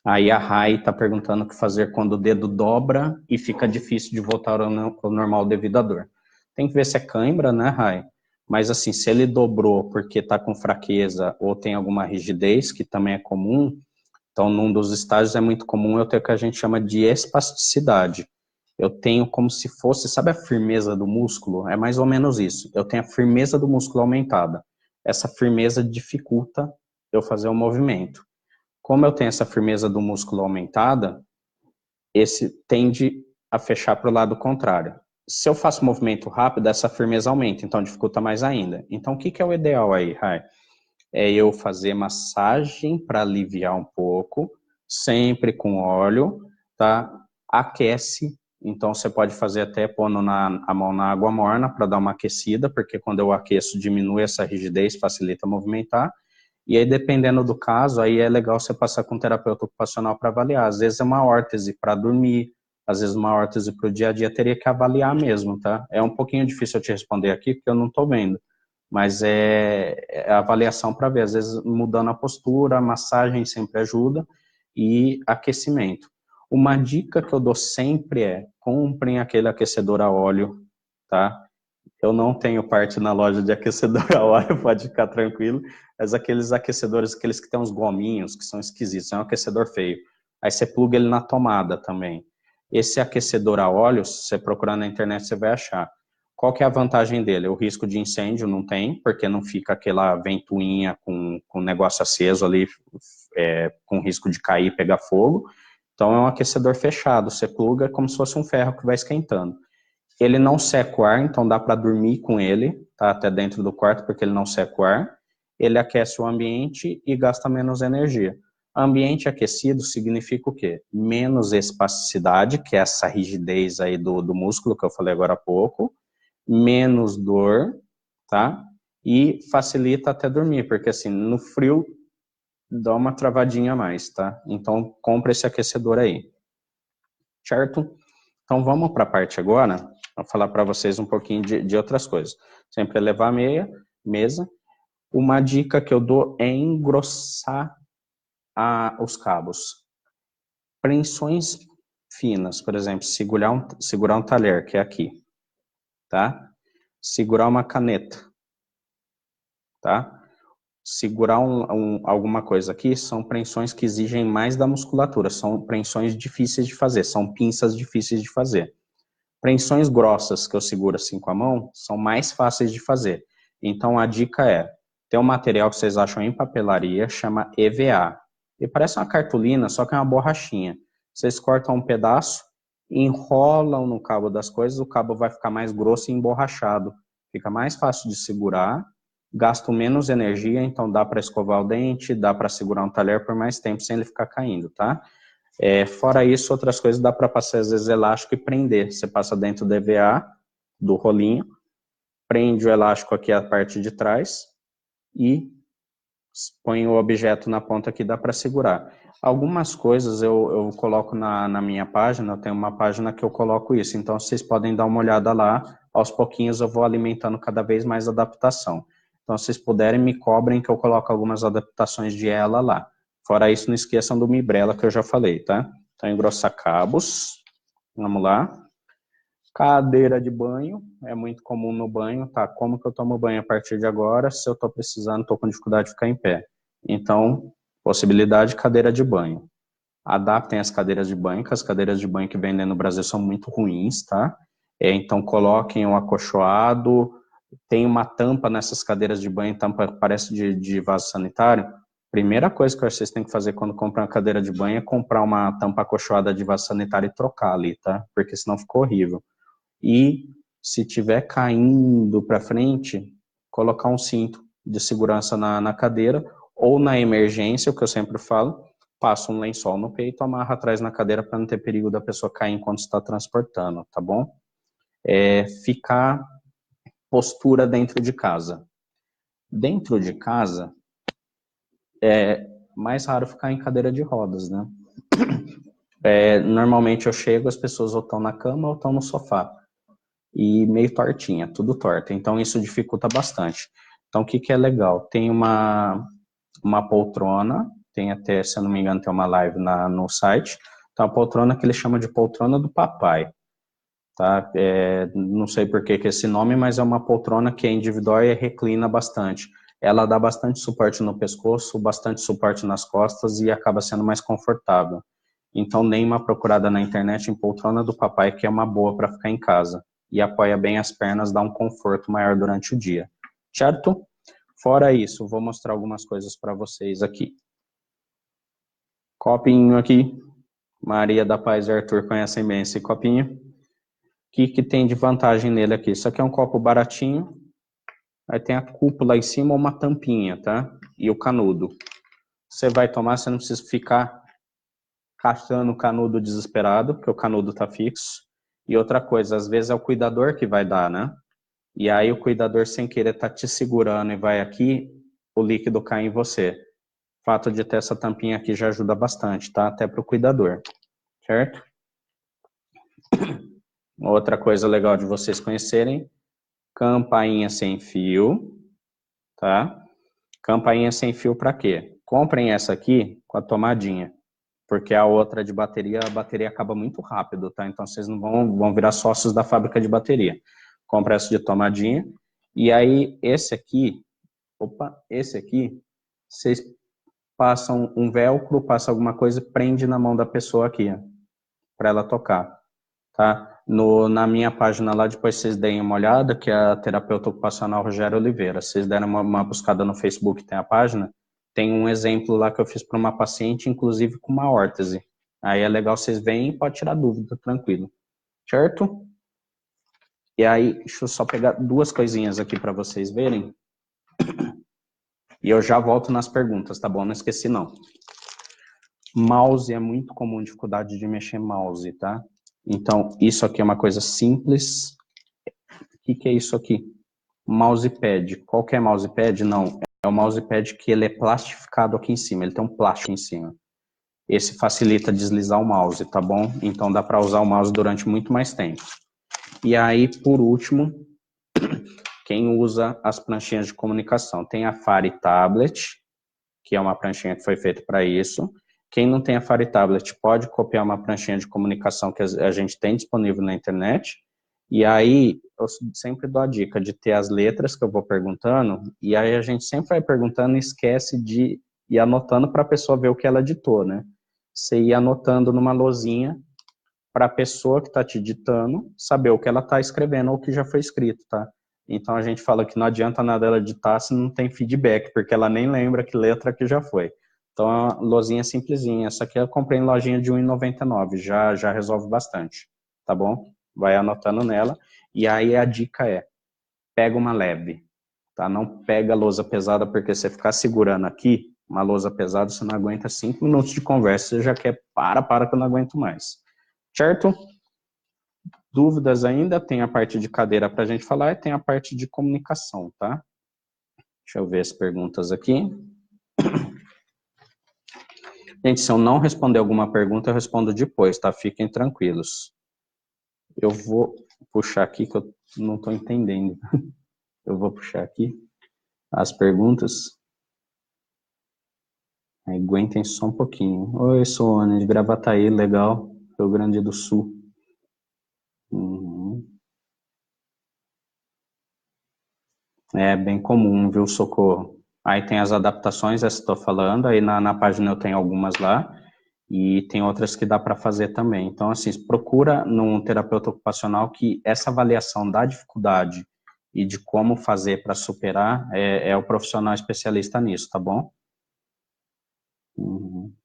Aí a Rai está perguntando o que fazer quando o dedo dobra e fica difícil de voltar ao normal devido à dor. Tem que ver se é cãibra, né, Rai? Mas assim, se ele dobrou porque está com fraqueza ou tem alguma rigidez, que também é comum, então num dos estágios é muito comum eu ter o que a gente chama de espasticidade. Eu tenho como se fosse, sabe a firmeza do músculo? É mais ou menos isso. Eu tenho a firmeza do músculo aumentada. Essa firmeza dificulta eu fazer o movimento. Como eu tenho essa firmeza do músculo aumentada, esse tende a fechar para o lado contrário. Se eu faço movimento rápido, essa firmeza aumenta, então dificulta mais ainda. Então, o que é o ideal aí, Rai? É eu fazer massagem para aliviar um pouco, sempre com óleo, tá? Aquece, então você pode fazer até pondo a mão na água morna para dar uma aquecida, porque quando eu aqueço diminui essa rigidez, facilita movimentar. E aí, dependendo do caso, aí é legal você passar com um terapeuta ocupacional para avaliar. Às vezes é uma órtese para dormir, às vezes uma órtese para o dia a dia, teria que avaliar mesmo, tá? É um pouquinho difícil eu te responder aqui, porque eu não estou vendo. Mas é a avaliação para ver, às vezes mudando a postura, a massagem sempre ajuda, e aquecimento. Uma dica que eu dou sempre é, comprem aquele aquecedor a óleo, tá? Eu não tenho parte na loja de aquecedor a óleo, pode ficar tranquilo, mas aqueles aquecedores, aqueles que tem uns gominhos, que são esquisitos, é um aquecedor feio. Aí você pluga ele na tomada também. Esse aquecedor a óleo, se você procurar na internet, você vai achar. Qual que é a vantagem dele? O risco de incêndio não tem, porque não fica aquela ventoinha com negócio aceso ali, com risco de cair e pegar fogo. Então é um aquecedor fechado, você pluga como se fosse um ferro que vai esquentando. Ele não seca o ar, então dá para dormir com ele, tá? Até dentro do quarto, porque ele não seca o ar. Ele aquece o ambiente e gasta menos energia. Ambiente aquecido significa o quê? Menos espasticidade, que é essa rigidez aí do músculo que eu falei agora há pouco, menos dor, tá? E facilita até dormir, porque assim, no frio dá uma travadinha a mais, tá? Então compra esse aquecedor aí, certo? Então vamos para a parte agora, vou falar para vocês um pouquinho de outras coisas. Sempre levar a mesa. Uma dica que eu dou é engrossar os cabos. Prensões finas, por exemplo, segurar um talher, que é aqui, tá? Segurar uma caneta, tá? Segurar alguma coisa aqui são prensões que exigem mais da musculatura, são prensões difíceis de fazer, são pinças difíceis de fazer. Prensões grossas que eu seguro assim com a mão são mais fáceis de fazer. Então a dica é, tem um material que vocês acham em papelaria, chama EVA. E parece uma cartolina, só que é uma borrachinha. Vocês cortam um pedaço, enrolam no cabo das coisas, o cabo vai ficar mais grosso e emborrachado. Fica mais fácil de segurar, gasto menos energia, então dá para escovar o dente, dá para segurar um talher por mais tempo sem ele ficar caindo, tá? Fora isso, outras coisas dá para passar às vezes elástico e prender. Você passa dentro do EVA, do rolinho, prende o elástico aqui a parte de trás e põe o objeto na ponta que dá para segurar. Algumas coisas eu coloco na minha página, eu tenho uma página que eu coloco isso, então vocês podem dar uma olhada lá, aos pouquinhos eu vou alimentando cada vez mais adaptação. Então, se vocês puderem, me cobrem que eu coloco algumas adaptações de ela lá. Fora isso, não esqueçam do Mibrela que eu já falei, tá? Então, engrossar cabos, vamos lá. Cadeira de banho, é muito comum no banho, tá? Como que eu tomo banho a partir de agora? Se eu tô precisando, tô com dificuldade de ficar em pé. Então, possibilidade, cadeira de banho. Adaptem as cadeiras de banho, que as cadeiras de banho que vendem no Brasil são muito ruins, tá? Então, coloquem um acolchoado, tem uma tampa nessas cadeiras de banho, tampa que parece de vaso sanitário. Primeira coisa que vocês têm que fazer quando comprar uma cadeira de banho é comprar uma tampa acolchoada de vaso sanitário e trocar ali, tá? Porque senão ficou horrível. E se tiver caindo para frente, colocar um cinto de segurança na cadeira, ou na emergência, o que eu sempre falo, passa um lençol no peito, amarra atrás na cadeira para não ter perigo da pessoa cair enquanto está transportando, tá bom? Ficar postura dentro de casa. Dentro de casa, é mais raro ficar em cadeira de rodas, né? Normalmente eu chego, as pessoas ou estão na cama ou estão no sofá. E meio tortinha, tudo torta. Então isso dificulta bastante. Então o que é legal? Tem uma poltrona, tem até, se eu não me engano, tem uma live no site. Então, a poltrona que ele chama de poltrona do papai. Tá? Não sei por que esse nome, mas é uma poltrona que é individual e reclina bastante. Ela dá bastante suporte no pescoço, bastante suporte nas costas e acaba sendo mais confortável. Então, nem uma procurada na internet em poltrona do papai, que é uma boa para ficar em casa. E apoia bem as pernas, dá um conforto maior durante o dia. Certo? Fora isso, vou mostrar algumas coisas para vocês aqui. Copinho aqui. Maria da Paz e Arthur conhecem bem esse copinho. O que tem de vantagem nele aqui? Isso aqui é um copo baratinho. Aí tem a cúpula em cima, uma tampinha, tá? E o canudo. Você vai tomar, você não precisa ficar caçando o canudo desesperado, porque o canudo tá fixo. E outra coisa, às vezes é o cuidador que vai dar, né? E aí o cuidador sem querer tá te segurando e vai aqui, o líquido cai em você. O fato de ter essa tampinha aqui já ajuda bastante, tá? Até pro cuidador, certo? Outra coisa legal de vocês conhecerem, campainha sem fio, tá? Campainha sem fio para quê? Comprem essa aqui com a tomadinha, porque a outra de bateria, a bateria acaba muito rápido, tá? Então vocês não vão virar sócios da fábrica de bateria. Compre essa de tomadinha. E aí esse aqui, esse aqui, vocês passam um velcro, passa alguma coisa e prende na mão da pessoa aqui, para ela tocar, tá? Na minha página lá, depois vocês deem uma olhada, que é a terapeuta ocupacional Rogério Oliveira. Vocês deram uma buscada no Facebook, tem a página, tem um exemplo lá que eu fiz para uma paciente, inclusive com uma órtese. Aí é legal, vocês veem e pode tirar dúvida, tranquilo. Certo? E aí, deixa eu só pegar duas coisinhas aqui para vocês verem. E eu já volto nas perguntas, tá bom? Não esqueci, não. Mouse é muito comum, dificuldade de mexer mouse, tá? Então, isso aqui é uma coisa simples. O que é isso aqui? Mousepad. Qual que é mousepad? Não, é o mousepad que ele é plastificado aqui em cima, ele tem um plástico em cima. Esse facilita deslizar o mouse, tá bom? Então dá para usar o mouse durante muito mais tempo. E aí, por último, quem usa as pranchinhas de comunicação? Tem a Fari Tablet, que é uma pranchinha que foi feita para isso. Quem não tem a Fari Tablet pode copiar uma pranchinha de comunicação que a gente tem disponível na internet. E aí, eu sempre dou a dica de ter as letras que eu vou perguntando, e aí a gente sempre vai perguntando e esquece de ir anotando para a pessoa ver o que ela ditou, né? Você ir anotando numa lousinha para a pessoa que está te ditando saber o que ela está escrevendo ou o que já foi escrito, tá? Então a gente fala que não adianta nada ela ditar se não tem feedback, porque ela nem lembra que letra que já foi. Então é uma lousinha simplesinha. Essa aqui eu comprei em lojinha de R$1,99, já resolve bastante, tá bom? Vai anotando nela. E aí a dica é, pega uma leve, tá? Não pega lousa pesada, porque você ficar segurando aqui, uma lousa pesada, você não aguenta 5 minutos de conversa, você já quer, para que eu não aguento mais. Certo? Dúvidas ainda? Tem a parte de cadeira para a gente falar e tem a parte de comunicação, tá? Deixa eu ver as perguntas aqui. Gente, se eu não responder alguma pergunta, eu respondo depois, tá? Fiquem tranquilos. Eu vou puxar aqui, que eu não estou entendendo. Eu vou puxar aqui as perguntas. Aguentem só um pouquinho. Oi, Sônia, de Gravataí, legal. Rio Grande do Sul. Uhum. É bem comum, viu, Socorro? Aí tem as adaptações, essa estou falando, aí na página eu tenho algumas lá, e tem outras que dá para fazer também. Então, assim, procura num terapeuta ocupacional que essa avaliação da dificuldade e de como fazer para superar é o profissional especialista nisso, tá bom? Uhum.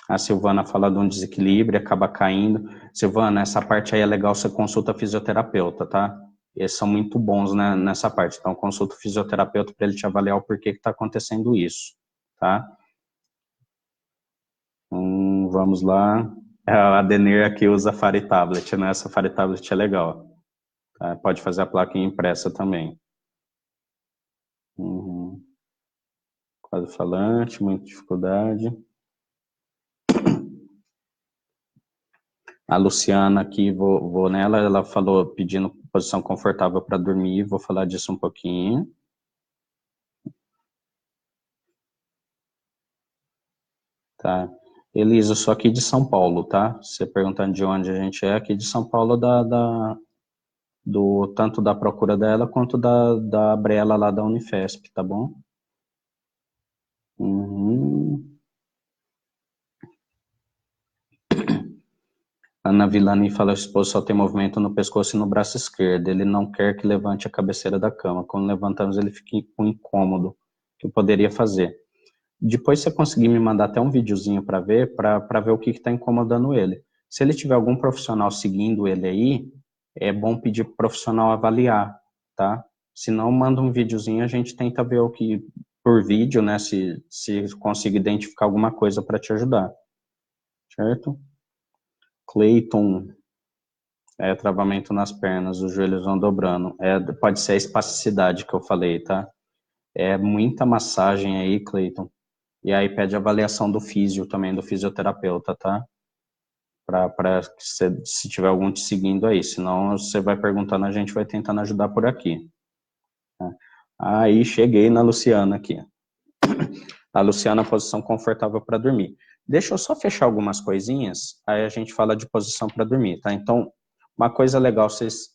A Silvana fala de um desequilíbrio, acaba caindo. Silvana, essa parte aí é legal, você consulta fisioterapeuta, tá? Eles são muito bons, né, nessa parte. Então, consulta o fisioterapeuta para ele te avaliar o porquê que está acontecendo isso, tá? Vamos lá. A Denir aqui usa Fari Tablet, né? Essa Fari Tablet é legal. Tá? Pode fazer a placa impressa também. Uhum. Quase falante, muita dificuldade. A Luciana aqui, vou nela, ela falou pedindo posição confortável para dormir, vou falar disso um pouquinho. Tá. Elisa, eu sou aqui de São Paulo, tá? Você perguntando de onde a gente é, aqui de São Paulo, tanto da procura dela, quanto da Brela lá da Unifesp, tá bom? Uhum. Ana Villani fala, o esposo só tem movimento no pescoço e no braço esquerdo. Ele não quer que levante a cabeceira da cama. Quando levantamos, ele fica com incômodo. O que eu poderia fazer? Depois você conseguir me mandar até um videozinho para ver o que está incomodando ele. Se ele tiver algum profissional seguindo ele aí, é bom pedir pro profissional avaliar, tá? Se não, manda um videozinho, a gente tenta ver o que, por vídeo, né, se consiga identificar alguma coisa para te ajudar, certo? Clayton, travamento nas pernas, os joelhos vão dobrando. Pode ser a espasticidade que eu falei, tá? É muita massagem aí, Clayton. E aí pede avaliação do físio também, do fisioterapeuta, tá? Se tiver algum te seguindo aí. Senão você vai perguntando, a gente vai tentando ajudar por aqui. Tá? Aí cheguei na Luciana aqui. A Luciana, posição confortável para dormir. Deixa eu só fechar algumas coisinhas, aí a gente fala de posição para dormir, tá? Então, uma coisa legal, vocês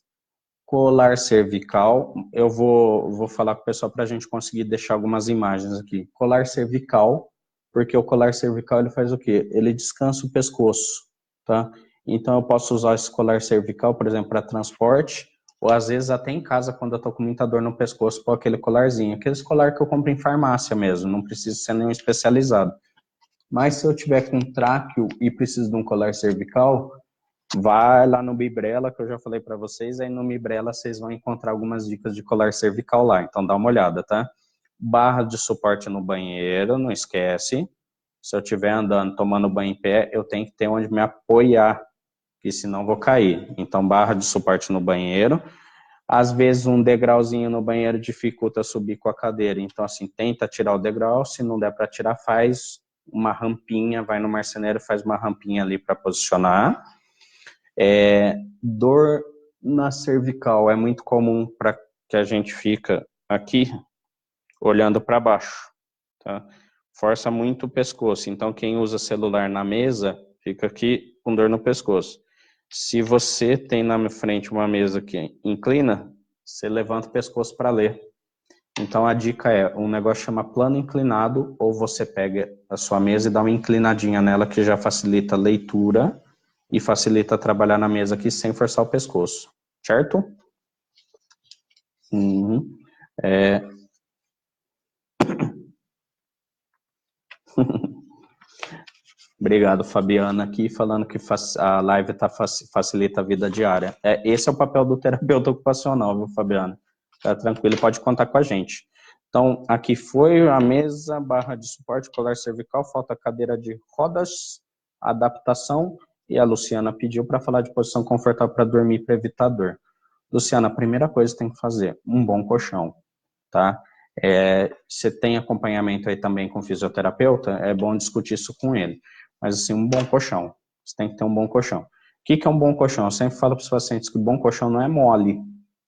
colar cervical, eu vou falar com o pessoal para a gente conseguir deixar algumas imagens aqui. Colar cervical, porque o colar cervical ele faz o quê? Ele descansa o pescoço, tá? Então eu posso usar esse colar cervical, por exemplo, para transporte, ou às vezes até em casa, quando eu tô com muita dor no pescoço, pôr aquele colarzinho. Aquele colar que eu compro em farmácia mesmo, não precisa ser nenhum especializado. Mas se eu tiver com tráqueo e preciso de um colar cervical, vai lá no Bibrella, que eu já falei para vocês, aí no Bibrella vocês vão encontrar algumas dicas de colar cervical lá, então dá uma olhada, tá? Barra de suporte no banheiro, não esquece. Se eu estiver andando, tomando banho em pé, eu tenho que ter onde me apoiar, que senão vou cair. Então, barra de suporte no banheiro. Às vezes, um degrauzinho no banheiro dificulta subir com a cadeira. Então, assim, tenta tirar o degrau. Se não der para tirar, faz uma rampinha, vai no marceneiro, faz uma rampinha ali para posicionar. Dor na cervical é muito comum para que a gente fica aqui olhando para baixo, tá? Força muito o pescoço. Então, quem usa celular na mesa fica aqui com dor no pescoço. Se você tem na frente uma mesa que inclina, você levanta o pescoço para ler. Então, a dica é, um negócio chama plano inclinado, ou você pega a sua mesa e dá uma inclinadinha nela, que já facilita a leitura e facilita trabalhar na mesa aqui sem forçar o pescoço, certo? Uhum. Obrigado, Fabiana, aqui falando que a live facilita a vida diária. Esse é o papel do terapeuta ocupacional, viu, Fabiana? Tá tranquilo, pode contar com a gente. Então, aqui foi a mesa, barra de suporte, colar cervical, falta cadeira de rodas, adaptação, e a Luciana pediu para falar de posição confortável para dormir para evitar dor. Luciana, a primeira coisa que tem que fazer, um bom colchão, tá? Você tem acompanhamento aí também com fisioterapeuta, é bom discutir isso com ele. Mas assim, um bom colchão, você tem que ter um bom colchão. O que é um bom colchão? Eu sempre falo para os pacientes que bom colchão não é mole,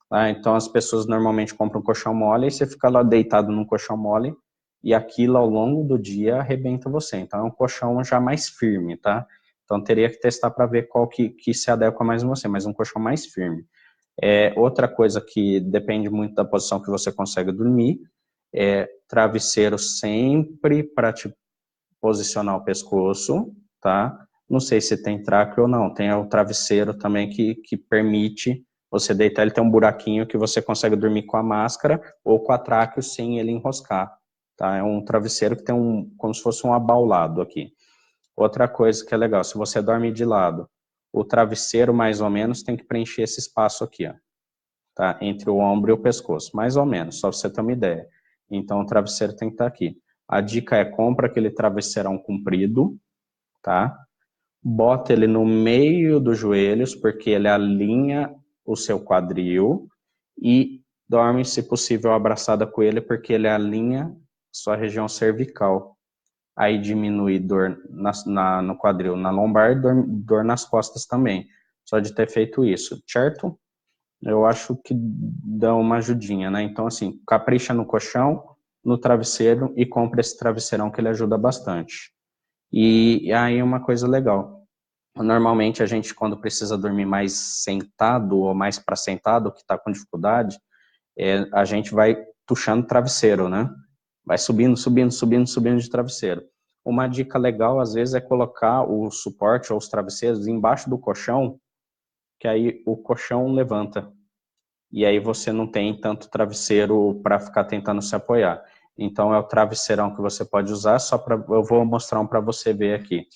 tá? Então as pessoas normalmente compram um colchão mole e você fica lá deitado num colchão mole e aquilo ao longo do dia arrebenta você. Então é um colchão já mais firme, tá? Então teria que testar para ver qual que se adequa mais em você, mas um colchão mais firme. Outra coisa que depende muito da posição que você consegue dormir, travesseiro sempre para te posicionar o pescoço, tá? Não sei se tem tráqueo ou não, tem o travesseiro também que permite você deitar, ele tem um buraquinho que você consegue dormir com a máscara ou com a tráqueo sem ele enroscar, tá? É um travesseiro que tem como se fosse um abaulado aqui. Outra coisa que é legal, se você dorme de lado, o travesseiro mais ou menos tem que preencher esse espaço aqui, ó, tá? Entre o ombro e o pescoço, mais ou menos, só pra você ter uma ideia. Então o travesseiro tem que estar aqui. A dica é compra aquele travesseirão comprido, tá? Bota ele no meio dos joelhos, porque ele alinha o seu quadril e dorme, se possível, abraçada com ele, porque ele alinha sua região cervical. Aí diminui dor no quadril, na lombar, dor nas costas também. Só de ter feito isso, certo? Eu acho que dá uma ajudinha, né? Então, assim, capricha no colchão, no travesseiro e compra esse travesseirão que ele ajuda bastante. E aí uma coisa legal, normalmente a gente quando precisa dormir mais sentado ou mais para sentado, que está com dificuldade, a gente vai tuchando o travesseiro, né? Vai subindo, subindo, subindo, subindo de travesseiro. Uma dica legal, às vezes, é colocar o suporte ou os travesseiros embaixo do colchão, que aí o colchão levanta. E aí você não tem tanto travesseiro para ficar tentando se apoiar. Então é o travesseirão que você pode usar, só para eu vou mostrar um para você ver aqui,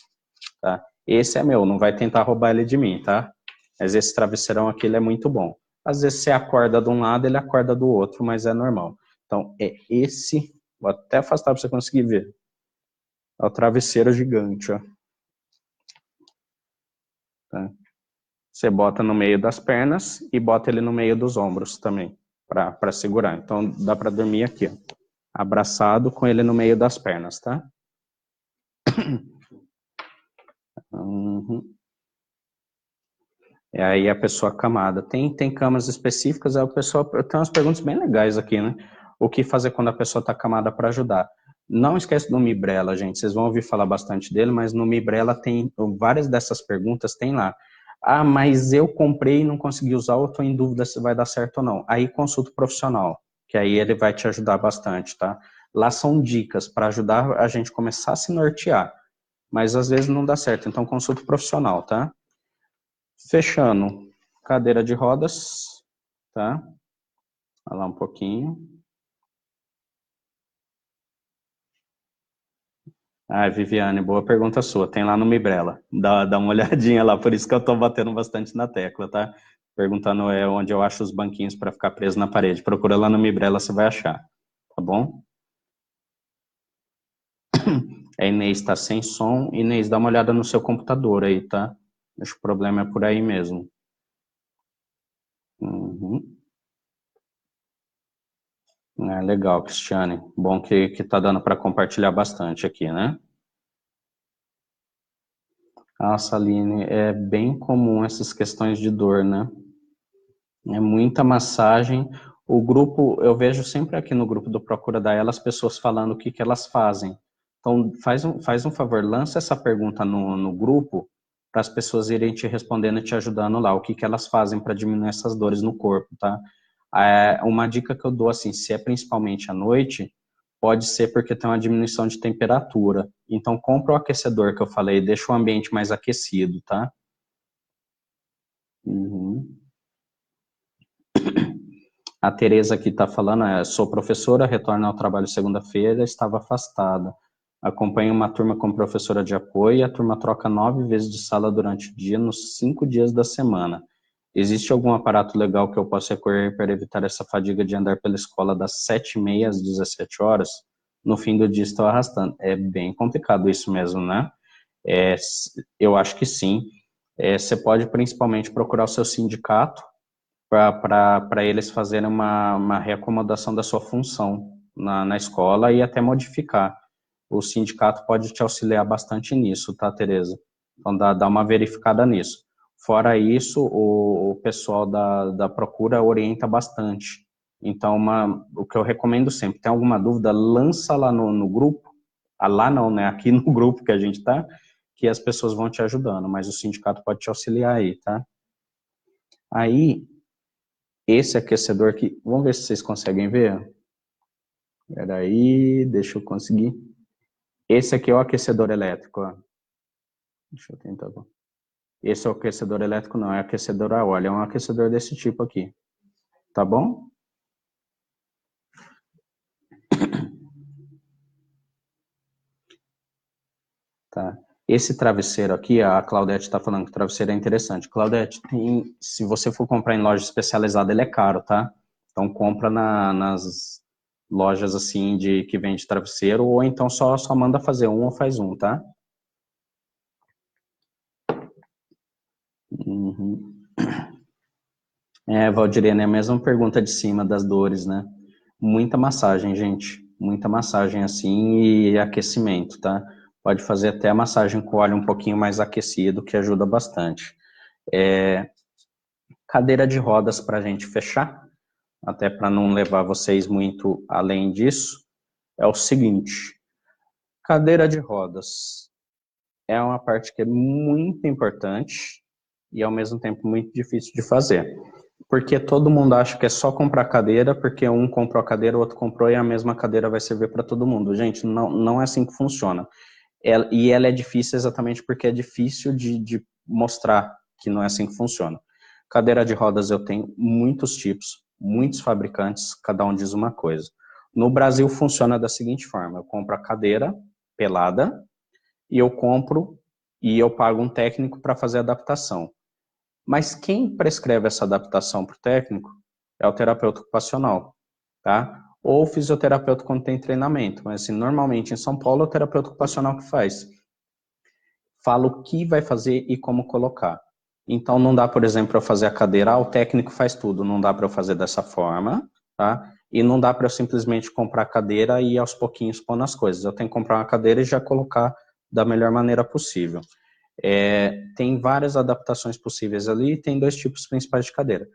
tá? Esse é meu, não vai tentar roubar ele de mim, tá? Mas esse travesseirão aqui, ele é muito bom. Às vezes você acorda de um lado, ele acorda do outro, mas é normal. Então é esse, vou até afastar para você conseguir ver. É o travesseiro gigante, ó. Tá? Você bota no meio das pernas e bota ele no meio dos ombros também, para segurar. Então dá para dormir aqui, ó, abraçado com ele no meio das pernas, tá? Uhum. E aí a pessoa acamada. Tem camas específicas, a pessoa tem umas perguntas bem legais aqui, né? O que fazer quando a pessoa está acamada para ajudar? Não esquece do Mibrela, gente. Vocês vão ouvir falar bastante dele, mas no Mibrela tem várias dessas perguntas, tem lá. Ah, mas eu comprei e não consegui usar, ou estou em dúvida se vai dar certo ou não. Aí consulta o profissional, que aí ele vai te ajudar bastante, tá? Lá são dicas para ajudar a gente começar a se nortear, mas às vezes não dá certo, então consulta o profissional, tá? Fechando, cadeira de rodas, tá? Olha lá um pouquinho. Ah, Viviane, boa pergunta sua. Tem lá no Mibrela. Dá uma olhadinha lá, por isso que eu tô batendo bastante na tecla, tá? Perguntando onde eu acho os banquinhos para ficar preso na parede. Procura lá no Mibrela, você vai achar, tá bom? A Inês está sem som. Inês, dá uma olhada no seu computador aí, tá? Acho que o problema é por aí mesmo. Uhum. É legal, Cristiane. Bom que tá dando para compartilhar bastante aqui, né? Nossa, Aline, é bem comum essas questões de dor, né? É muita massagem. O grupo, eu vejo sempre aqui no grupo do Procura da Ela as pessoas falando o que que elas fazem. Então, faz um favor, lança essa pergunta no grupo para as pessoas irem te respondendo e te ajudando lá, o que que elas fazem para diminuir essas dores no corpo, tá? Uma dica que eu dou, assim, se é principalmente à noite, pode ser porque tem uma diminuição de temperatura. Então, compra o aquecedor que eu falei, deixa o ambiente mais aquecido, tá? Uhum. A Tereza aqui está falando, sou professora, retorno ao trabalho segunda-feira, estava afastada. Acompanho uma turma como professora de apoio e a turma troca 9 vezes de sala durante o dia, nos 5 dias da semana. Existe algum aparato legal que eu possa recorrer para evitar essa fadiga de andar pela escola das 7h30 às 17 horas? No fim do dia estou arrastando. É bem complicado isso mesmo, né? É, eu acho que sim. Você pode principalmente procurar o seu sindicato, para eles fazerem uma reacomodação da sua função na escola e até modificar. O sindicato pode te auxiliar bastante nisso, tá, Tereza? Então, dá uma verificada nisso. Fora isso, o pessoal da Procura orienta bastante. Então, o que eu recomendo sempre, tem alguma dúvida, lança lá no grupo, lá não, né, aqui no grupo que a gente tá, que as pessoas vão te ajudando, mas o sindicato pode te auxiliar aí, tá? Aí, esse aquecedor aqui, vamos ver se vocês conseguem ver. Espera aí, deixa eu conseguir. Esse aqui é o aquecedor elétrico, ó. Deixa eu tentar. Esse é o aquecedor elétrico, não, é aquecedor a óleo, é um aquecedor desse tipo aqui. Tá bom? Tá. Esse travesseiro aqui, a Claudete está falando que o travesseiro é interessante. Claudete, se você for comprar em loja especializada, ele é caro, tá? Então compra nas lojas assim de que vende travesseiro, ou então só manda fazer um ou faz um, tá? Uhum. Valdirene, é a mesma pergunta de cima das dores, né? Muita massagem, gente. Muita massagem assim e aquecimento, tá? Pode fazer até a massagem com óleo um pouquinho mais aquecido, que ajuda bastante. Cadeira de rodas para a gente fechar, até para não levar vocês muito além disso, é o seguinte: cadeira de rodas. é uma parte que é muito importante e, ao mesmo tempo, muito difícil de fazer. Porque todo mundo acha que é só comprar cadeira, porque um comprou a cadeira, o outro comprou e a mesma cadeira vai servir para todo mundo. Gente, não é assim que funciona. E ela é difícil exatamente porque é difícil de mostrar que não é assim que funciona. Cadeira de rodas eu tenho muitos tipos, muitos fabricantes, cada um diz uma coisa. No Brasil funciona da seguinte forma: eu compro a cadeira pelada e eu pago um técnico para fazer a adaptação. Mas quem prescreve essa adaptação para o técnico é o terapeuta ocupacional, tá? Ou o fisioterapeuta quando tem treinamento. Mas, assim, normalmente em São Paulo é o terapeuta ocupacional que faz. Fala o que vai fazer e como colocar. Então, não dá, por exemplo, eu fazer a cadeira, o técnico faz tudo. Não dá para eu fazer dessa forma, tá? E não dá para eu simplesmente comprar a cadeira e ir aos pouquinhos pondo as coisas. Eu tenho que comprar uma cadeira e já colocar da melhor maneira possível. Tem várias adaptações possíveis ali, tem dois tipos principais de cadeira.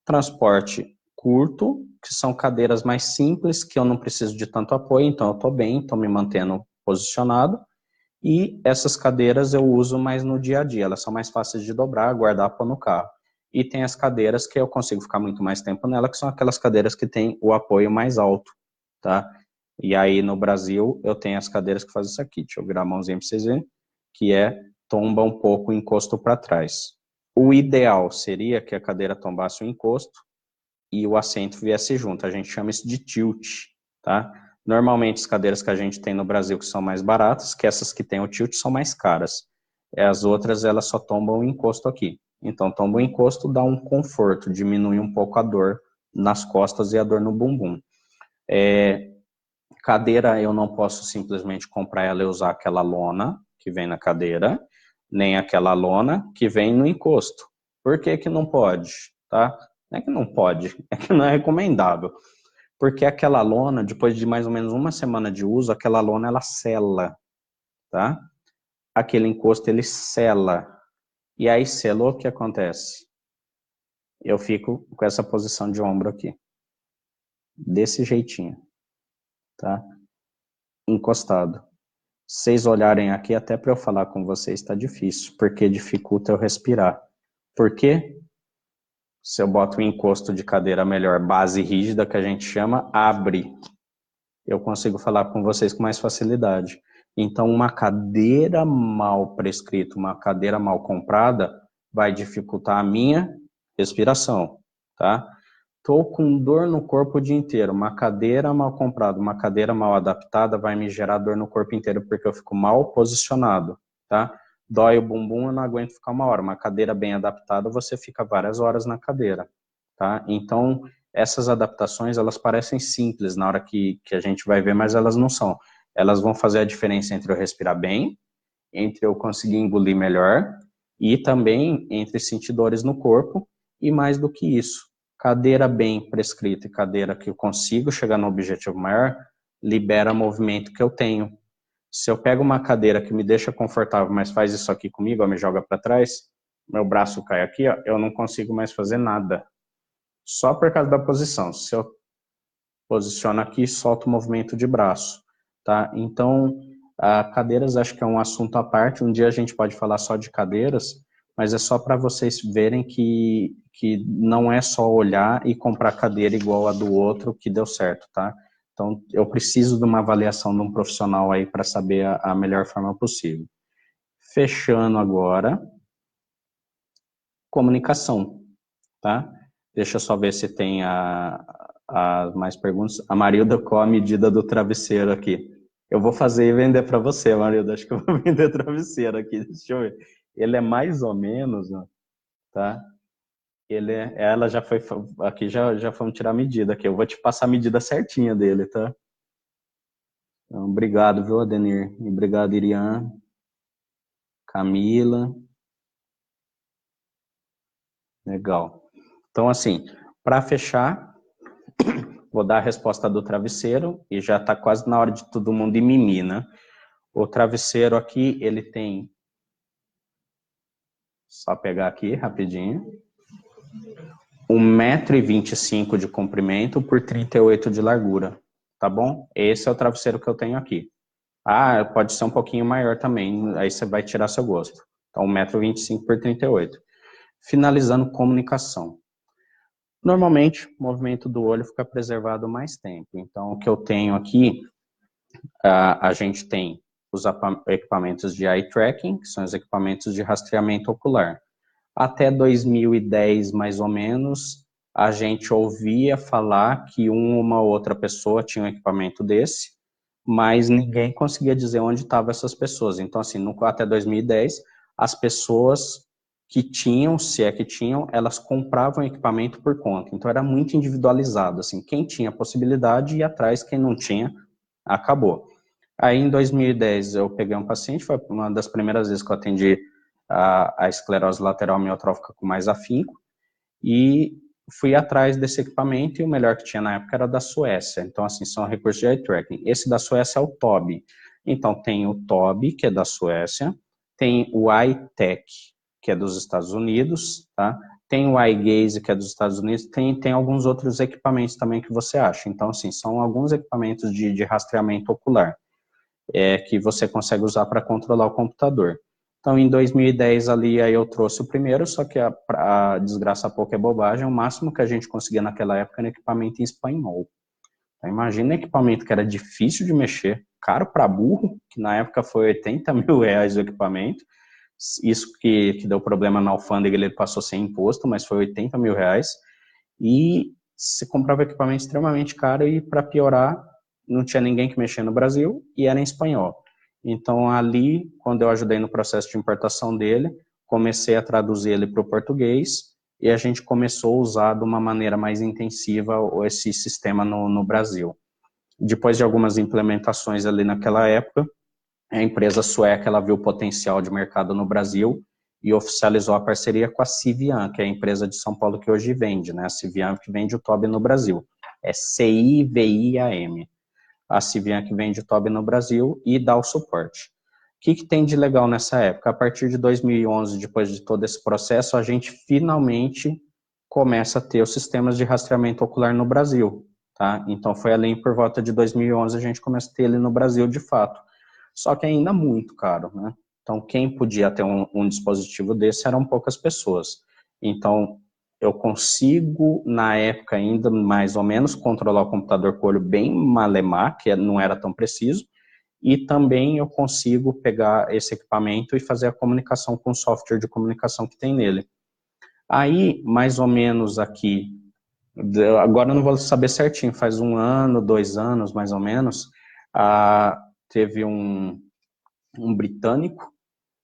Transporte curto, que são cadeiras mais simples, que eu não preciso de tanto apoio, então eu estou bem, estou me mantendo posicionado, e essas cadeiras eu uso mais no dia a dia, elas são mais fáceis de dobrar, guardar, pôr no carro. E tem as cadeiras que eu consigo ficar muito mais tempo nela, que são aquelas cadeiras que têm o apoio mais alto, tá? E aí no Brasil eu tenho as cadeiras que fazem isso aqui, deixa eu virar a mãozinha para vocês verem, que tomba um pouco o encosto para trás. O ideal seria que a cadeira tombasse o encosto e o assento viesse junto. A gente chama isso de tilt, tá? Normalmente as cadeiras que a gente tem no Brasil que são mais baratas, que essas que tem o tilt são mais caras. As outras, elas só tombam o encosto aqui. Então, tomba o encosto, dá um conforto, diminui um pouco a dor nas costas e a dor no bumbum. Cadeira, eu não posso simplesmente comprar ela e usar aquela lona que vem na cadeira, nem aquela lona que vem no encosto. Por que que não pode? Tá? Não é que não pode, é que não é recomendável. Porque aquela lona, depois de mais ou menos uma semana de uso, aquela lona ela sela, tá? Aquele encosto ele sela. E aí selou, o que acontece? Eu fico com essa posição de ombro aqui. Desse jeitinho, tá? Encostado. Vocês olharem aqui, até para eu falar com vocês está difícil, porque dificulta eu respirar. Por quê? Se eu boto um encosto de cadeira melhor, base rígida, que a gente chama, abre. Eu consigo falar com vocês com mais facilidade. Então, uma cadeira mal prescrita, uma cadeira mal comprada, vai dificultar a minha respiração, tá? Tô com dor no corpo o dia inteiro. Uma cadeira mal comprada, uma cadeira mal adaptada vai me gerar dor no corpo inteiro porque eu fico mal posicionado, tá? Dói o bumbum, eu não aguento ficar uma hora. Uma cadeira bem adaptada, você fica várias horas na cadeira, tá? Então, essas adaptações, elas parecem simples na hora que a gente vai ver, mas elas não são. Elas vão fazer a diferença entre eu respirar bem, entre eu conseguir engolir melhor e também entre sentir dores no corpo e mais do que isso, cadeira bem prescrita e cadeira que eu consigo chegar no objetivo maior, libera movimento que eu tenho. Se eu pego uma cadeira que me deixa confortável, mas faz isso aqui comigo, ó, me joga para trás, meu braço cai aqui, ó, eu não consigo mais fazer nada. Só por causa da posição. Se eu posiciono aqui, solto o movimento de braço, tá? Então, cadeiras acho que é um assunto à parte. Um dia a gente pode falar só de cadeiras, mas é só para vocês verem que não é só olhar e comprar cadeira igual a do outro que deu certo, tá? Então, eu preciso de uma avaliação de um profissional aí para saber a melhor forma possível. Fechando agora, comunicação, tá? Deixa eu só ver se tem mais perguntas. A Marilda, qual a medida do travesseiro aqui? Eu vou fazer e vender para você, Marilda. Acho que eu vou vender travesseiro aqui. Deixa eu ver. Ele é mais ou menos, ó, tá? Ela já foi aqui, já fomos tirar a medida aqui. Eu vou te passar a medida certinha dele, tá? Então, obrigado, viu, Adenir? Obrigado, Irian, Camila. Legal. Então, assim, para fechar, vou dar a resposta do travesseiro e já está quase na hora de todo mundo ir mimir, né? O travesseiro aqui, ele tem, só pegar aqui rapidinho, 1,25 m de comprimento por 38 de largura, tá bom? Esse é o travesseiro que eu tenho aqui. Ah, pode ser um pouquinho maior também, aí você vai tirar seu gosto. Então, 1,25 m por 38. Finalizando, comunicação. Normalmente, o movimento do olho fica preservado mais tempo. Então, o que eu tenho aqui, a gente tem os equipamentos de eye tracking, que são os equipamentos de rastreamento ocular. Até 2010, mais ou menos, a gente ouvia falar que uma ou outra pessoa tinha um equipamento desse, mas ninguém conseguia dizer onde estavam essas pessoas. Então, assim, até 2010, as pessoas que tinham, se é que tinham, elas compravam equipamento por conta. Então, era muito individualizado, assim, quem tinha possibilidade ia atrás, quem não tinha, acabou. Aí, em 2010, eu peguei um paciente, foi uma das primeiras vezes que eu atendi a esclerose lateral amiotrófica com mais afinco, e fui atrás desse equipamento, e o melhor que tinha na época era da Suécia. Então, assim, são recursos de eye tracking. Esse da Suécia é o TOB. Então, tem o TOB, que é da Suécia, tem o iTech, que é dos Estados Unidos, tá? Tem o iGaze, que é dos Estados Unidos, tem alguns outros equipamentos também que você acha. Então, assim, são alguns equipamentos de rastreamento ocular, que você consegue usar para controlar o computador. Então, em 2010 ali, aí eu trouxe o primeiro, só que a desgraça pouco é bobagem, o máximo que a gente conseguia naquela época era equipamento em espanhol. Então, imagina equipamento que era difícil de mexer, caro para burro, que na época foi 80 mil reais o equipamento, isso que deu problema na alfândega, ele passou sem imposto, mas foi 80 mil reais, e se comprava equipamento extremamente caro e, para piorar, não tinha ninguém que mexia no Brasil e era em espanhol. Então, ali, quando eu ajudei no processo de importação dele, comecei a traduzir ele para o português e a gente começou a usar de uma maneira mais intensiva esse sistema no Brasil. Depois de algumas implementações ali naquela época, a empresa sueca ela viu o potencial de mercado no Brasil e oficializou a parceria com a Civian, que é a empresa de São Paulo que hoje vende, né? A Civian que vende o TOB no Brasil. É CIVIAM. A Civian que vende o TOB no Brasil e dá o suporte. O que tem de legal nessa época? A partir de 2011, depois de todo esse processo, a gente finalmente começa a ter os sistemas de rastreamento ocular no Brasil, tá? Então foi ali por volta de 2011 a gente começa a ter ele no Brasil de fato. Só que ainda muito caro, né? Então quem podia ter um dispositivo desse eram poucas pessoas. Então eu consigo, na época ainda, mais ou menos, controlar o computador com o olho bem malemar, que não era tão preciso, e também eu consigo pegar esse equipamento e fazer a comunicação com o software de comunicação que tem nele. Aí, mais ou menos aqui, agora eu não vou saber certinho, faz 1 ano, 2 anos, mais ou menos, teve um britânico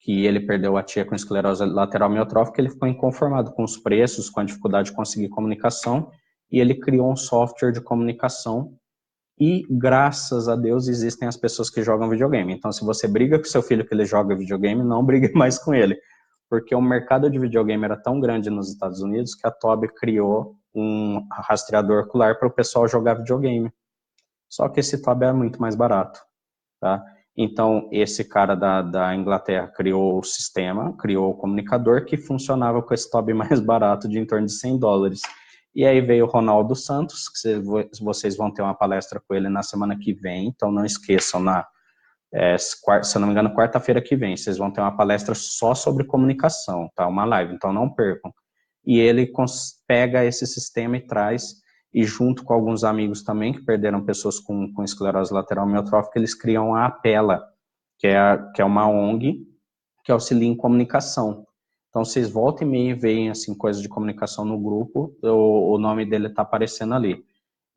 que ele perdeu a tia com esclerose lateral amiotrófica, ele ficou inconformado com os preços, com a dificuldade de conseguir comunicação, e ele criou um software de comunicação, e graças a Deus existem as pessoas que jogam videogame. Então, se você briga com seu filho que ele joga videogame, não brigue mais com ele, porque o mercado de videogame era tão grande nos Estados Unidos que a Tobii criou um rastreador ocular para o pessoal jogar videogame. Só que esse Tobii é muito mais barato, tá? Então, esse cara da Inglaterra criou o sistema, criou o comunicador que funcionava com esse TOB mais barato de em torno de $100. E aí veio o Ronaldo Santos, que vocês vão ter uma palestra com ele na semana que vem, então não esqueçam, se eu não me engano, quarta-feira que vem, vocês vão ter uma palestra só sobre comunicação, tá? Uma live, então não percam. E ele pega esse sistema e traz, e junto com alguns amigos também, que perderam pessoas com esclerose lateral amiotrófica, eles criam a APELA, que é uma ONG que auxilia em comunicação. Então, vocês voltam e meia e veem assim, coisas de comunicação no grupo, o nome dele está aparecendo ali.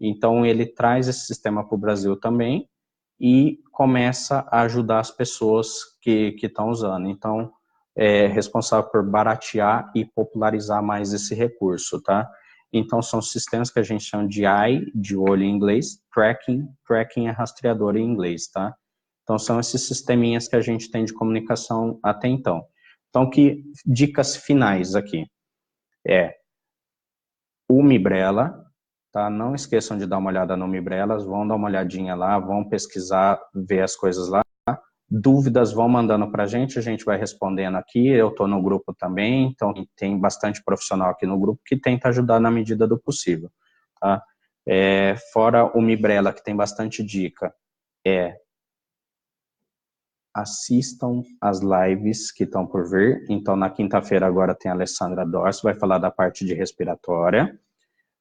Então, ele traz esse sistema para o Brasil também e começa a ajudar as pessoas que estão usando. Então, é responsável por baratear e popularizar mais esse recurso, tá? Então, são sistemas que a gente chama de eye, de olho em inglês, tracking é rastreador em inglês, tá? Então, são esses sisteminhas que a gente tem de comunicação até então. Então, que dicas finais aqui? O Mibrela, tá? Não esqueçam de dar uma olhada no Mibrelas, vão dar uma olhadinha lá, vão pesquisar, ver as coisas lá. Dúvidas vão mandando para a gente vai respondendo aqui, eu estou no grupo também, então tem bastante profissional aqui no grupo que tenta ajudar na medida do possível, tá? Fora o Mibrela, que tem bastante dica, assistam as lives que estão por vir. Então, na quinta-feira agora tem a Alessandra Dorso, vai falar da parte de respiratória.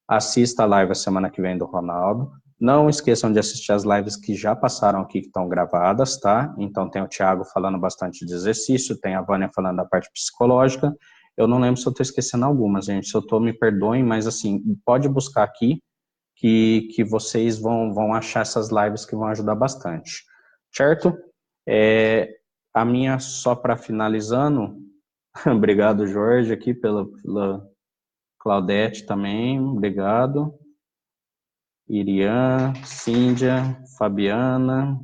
Assista a live a semana que vem do Ronaldo. Não esqueçam de assistir as lives que já passaram aqui, que estão gravadas, tá? Então tem o Thiago falando bastante de exercício, tem a Vânia falando da parte psicológica. Eu não lembro se eu estou esquecendo algumas, gente. Se eu estou, me perdoem, mas assim, pode buscar aqui que vocês vão achar essas lives que vão ajudar bastante. Certo? A minha, só para finalizando, obrigado, Jorge, aqui pela Claudete também, obrigado. Irian, Cíndia, Fabiana.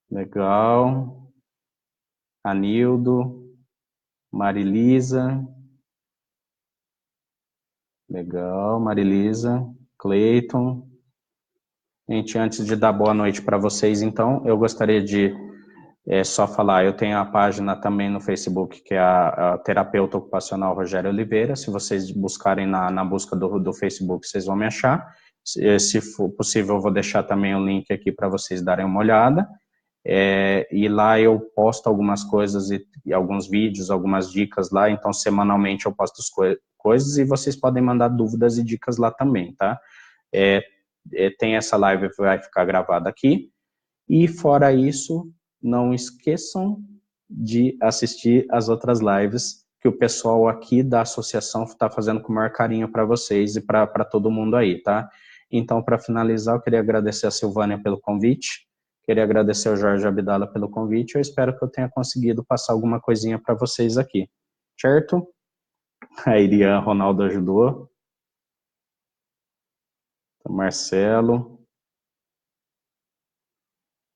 Legal. Anildo, Marilisa. Legal, Marilisa. Cleiton. Gente, antes de dar boa noite para vocês, então, eu gostaria de só falar, eu tenho a página também no Facebook, que é a terapeuta ocupacional Rogério Oliveira. Se vocês buscarem na busca do Facebook, vocês vão me achar. Se for possível, eu vou deixar também o link aqui para vocês darem uma olhada. E lá eu posto algumas coisas e alguns vídeos, algumas dicas lá, então semanalmente eu posto as coisas e vocês podem mandar dúvidas e dicas lá também, tá? Tem essa live que vai ficar gravada aqui, e fora isso, não esqueçam de assistir as outras lives que o pessoal aqui da associação está fazendo com o maior carinho para vocês e para todo mundo aí, tá? Então, para finalizar, eu queria agradecer a Silvânia pelo convite, queria agradecer ao Jorge Abdala pelo convite, eu espero que eu tenha conseguido passar alguma coisinha para vocês aqui, certo? A Irian, Ronaldo ajudou, o Marcelo.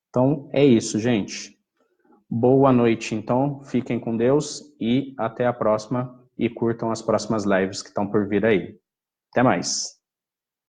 Então, é isso, gente. Boa noite, então. Fiquem com Deus e até a próxima. E curtam as próximas lives que estão por vir aí. Até mais.